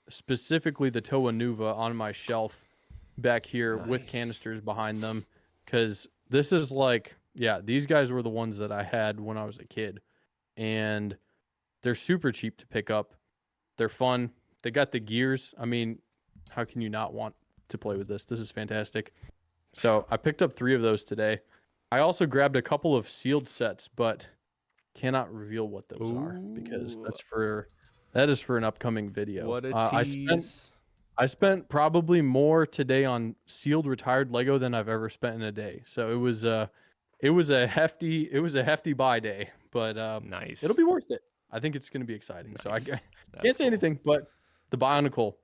specifically the Toa Nuva on my shelf back here with
Nice.
canisters behind them because this is like, yeah, these guys were the ones that I had when I was a kid, and they're super cheap to pick up. They're fun. They got the gears. I mean, how can you not want to play with this? This is fantastic. So I picked up 3 of those today. I also grabbed a couple of sealed sets, but cannot reveal what those are because
Ooh.
that is for an upcoming video.
What a
I
tease.
I spent probably more today on sealed retired Lego than I've ever spent in a day. So it was a hefty buy day, but it'll
Nice.
be worth it. I think it's going to be exciting. So I
Nice.
can't
That's
say
cool.
anything, but the Bionicle,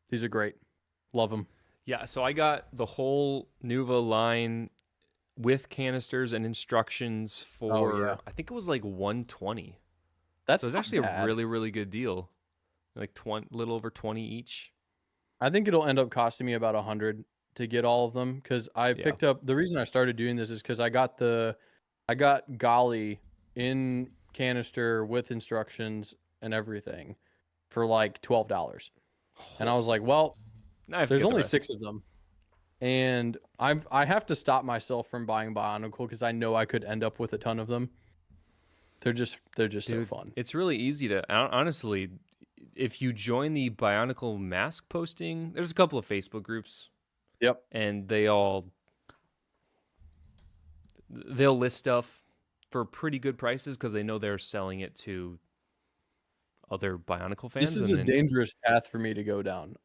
these are great. Love them.
Yeah, so I got the whole Nuva line with canisters and instructions
Oh yeah,
for I think it was like 120. So
that's
it's
not
actually a
bad.
really really good deal. Like 20, little over 20 each.
I think it'll end up costing me about 100 to get all of them because I
Yeah.
picked up. The reason I started doing this is because I got Golly in canister with instructions and everything for like $12, and I was like, well,
Now I have to
there's
get the
only
rest.
6 of them, and I have to stop myself from buying Bionicle because I know I could end up with a ton of them. They're just so
Dude,
fun.
it's really easy to honestly, if you join the Bionicle mask posting, there's a couple of Facebook groups
Yep.
and they'll list stuff for pretty good prices because they know they're selling it to other Bionicle
This
fans
is
and
a
then
dangerous path for me to go down.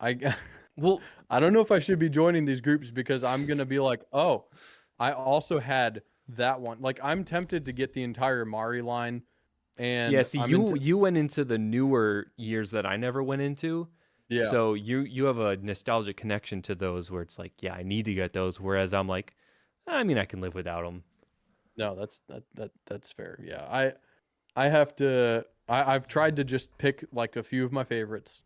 well
I don't know if I should be joining these groups because I'm gonna be like, oh, I also had that one. Like I'm tempted to get the entire Mari line,
yeah,
and
see
I'm into
you went into the newer years that I never went into.
yeah.
So you have a nostalgic connection to those where it's like, yeah, I need to get those whereas I'm like, I mean, I can live without them.
No, that's fair. Yeah, I have to. I've tried to just pick like a few of my favorites,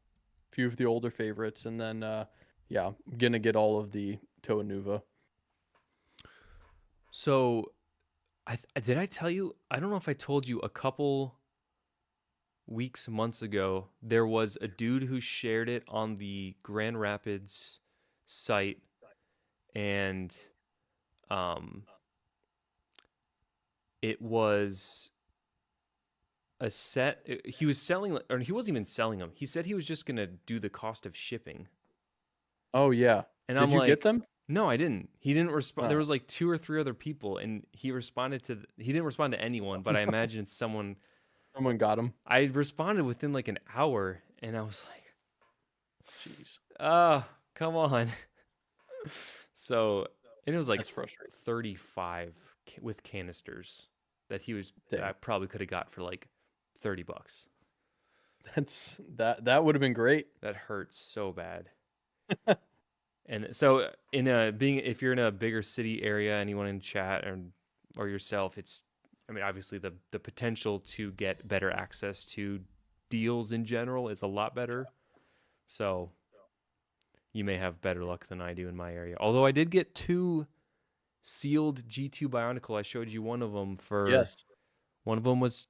few of the older favorites, and then yeah, I'm gonna get all of the Toa Nuva.
So did I tell you? I don't know if I told you a couple weeks, months ago, there was a dude who shared it on the Grand Rapids site, and um, it was a set. He was selling, or he wasn't even selling them. He said he was just gonna do the cost of shipping,
Oh yeah,
and I'm
did you get
like,
them?
no, I didn't. He didn't respond. There
Oh,
was like 2 or 3 other people, and he responded to. He didn't respond to anyone, but I imagine someone.
someone got them.
I responded within like an hour, and I was like,
Jeez,
oh, come on. So, and it was like
that's frustrating.
35 with canisters that that I
Dang,
probably could have got for like $30.
that would have been great.
That hurts so bad. And so in a being if you're in a bigger city area, anyone in chat or yourself, it's I mean obviously the potential to get better access to deals in general is a lot better. So you may have better luck than I do in my area. Although I did get 2 sealed G2 Bionicle. I showed you one of them for
Yes.
one of them was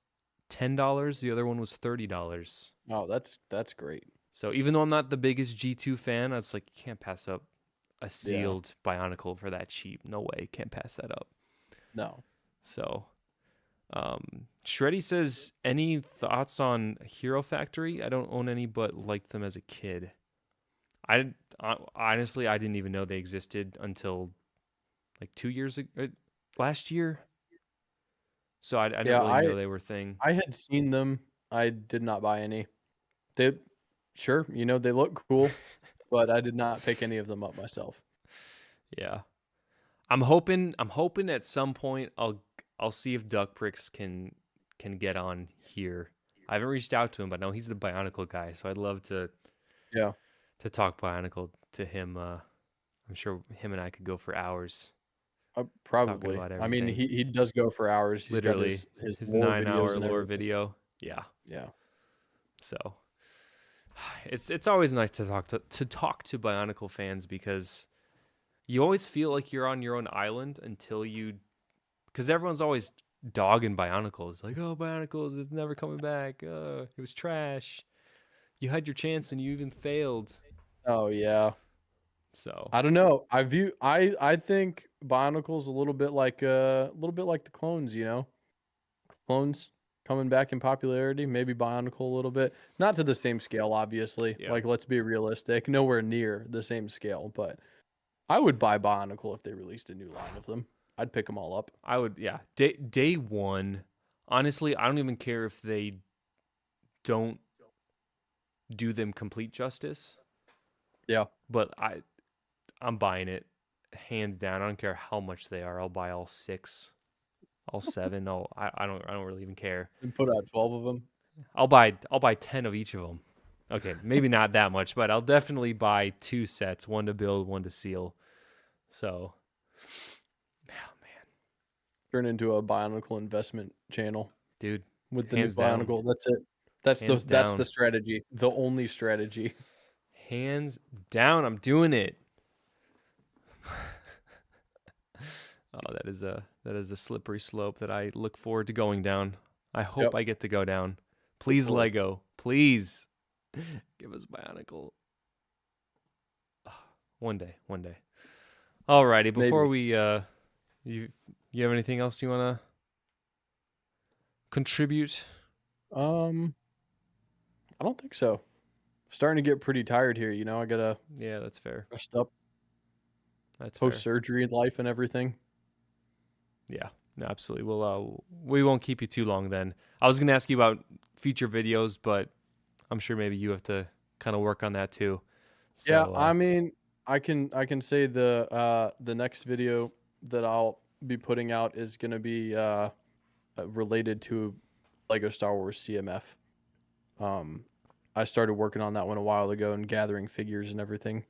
$10, the other one was $30.
Oh, that's great.
So even though I'm not the biggest G2 fan, I was like, you can't pass up a
Yeah.
sealed Bionicle for that cheap. No way, can't pass that up.
No.
So, Shreddy says, any thoughts on Hero Factory? I don't own any, but liked them as a kid. Honestly, I didn't even know they existed until like 2 years ago, last year. So I didn't
Yeah,
really know they were a thing.
I had seen them. I did not buy any. They sure, they look cool, but I did not pick any of them up myself.
Yeah, I'm hoping at some point I'll see if Duck Pricks can get on here. I haven't reached out to him, but I know he's the Bionicle guy, so I'd love
Yeah,
to talk Bionicle to him. I'm sure him and I could go for hours talking
probably.
about
I mean,
everything.
he does go for hours. He's got
Literally,
his
his
lore
9 hour
videos and
lore
everything.
video. Yeah,
Yeah.
so it's always nice to talk to Bionicle fans because you always feel like you're on your own island until because everyone's always dogging Bionicles, like, oh, Bionicles is never coming back. It was trash. You had your chance and you even failed.
Oh yeah.
So
I don't know. I think Bionicle's a little bit like the clones, Clones coming back in popularity, maybe Bionicle a little bit. Not to the same scale, obviously.
yeah,
Like let's be realistic, nowhere near the same scale, but I would buy Bionicle if they released a new line of them. I'd pick them all up.
I would. Yeah, day one. Honestly, I don't even care if they don't do them complete justice.
Yeah.
But I'm buying it hands down. I don't care how much they are. I'll buy all 6, all 7. I don't really even care.
And put out 12 of them.
I'll buy 10 of each of them. Okay, maybe not that much, but I'll definitely buy 2 sets, one to build, one to seal. So, oh man,
Turn into a Bionicle investment channel
dude,
with the new
hands down.
Bionicle. That's it. That's
Hands
that's
down.
the strategy. The only strategy.
Hands down, I'm doing it. Oh, that is a slippery slope that I look forward to going down. I hope
Yep.
I get to go down. Please,
Hopefully.
Lego. Please. Give us Bionicle. One day. Alrighty, before
Maybe.
you have anything else you wanna contribute?
I don't think so. Starting to get pretty tired here, you know. I gotta
Yeah, that's fair.
rest up
That's fair.
post-surgery life and everything.
Yeah, no, absolutely. We won't keep you too long then. I was gonna ask you about future videos, but I'm sure maybe you have to kind of work on that too.
Yeah,
So
I mean, I can say the next video that I'll be putting out is gonna be related to Lego Star Wars CMF. Um, I started working on that one a while ago and gathering figures and everything.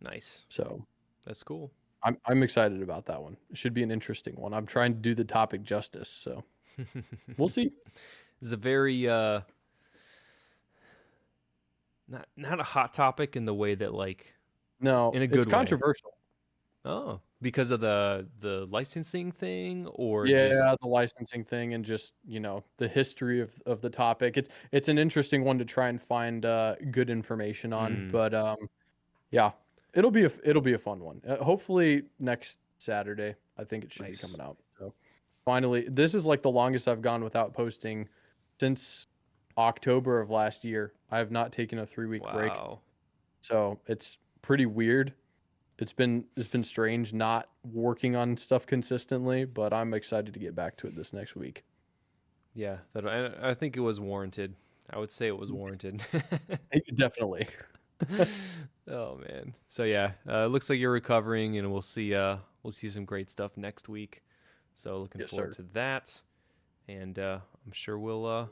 nice.
So
That's cool.
I'm excited about that one. It should be an interesting one. I'm trying to do the topic justice, so we'll see.
This is a very not a hot topic in the way that like
No,
in a
it's
good way.
controversial.
Oh, because of the licensing thing or just
Yeah, the licensing thing and just, you know, the history of the topic. It's an interesting one to try and find good information on,
mm,
but yeah, it'll be a fun one. Hopefully next Saturday, I think it should be
nice.
coming out. So finally, this is like the longest I've gone without posting since October of last year. I have not taken a 3-week break.
Wow.
So it's pretty weird. It's been strange not working on stuff consistently, but I'm excited to get back to it this next week.
Yeah, I think it was warranted. I would say it was warranted.
Definitely.
Oh man. So yeah, it looks like you're recovering, and we'll see some great stuff next week. So looking
Yes,
forward
sir.
to that, and I'm sure we'll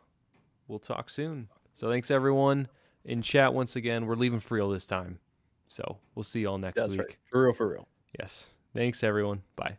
talk soon. So thanks everyone in chat once again. We're leaving for real this time, so we'll see you all next
That's right.
week.
For real, for real.
Yes. Thanks everyone. Bye.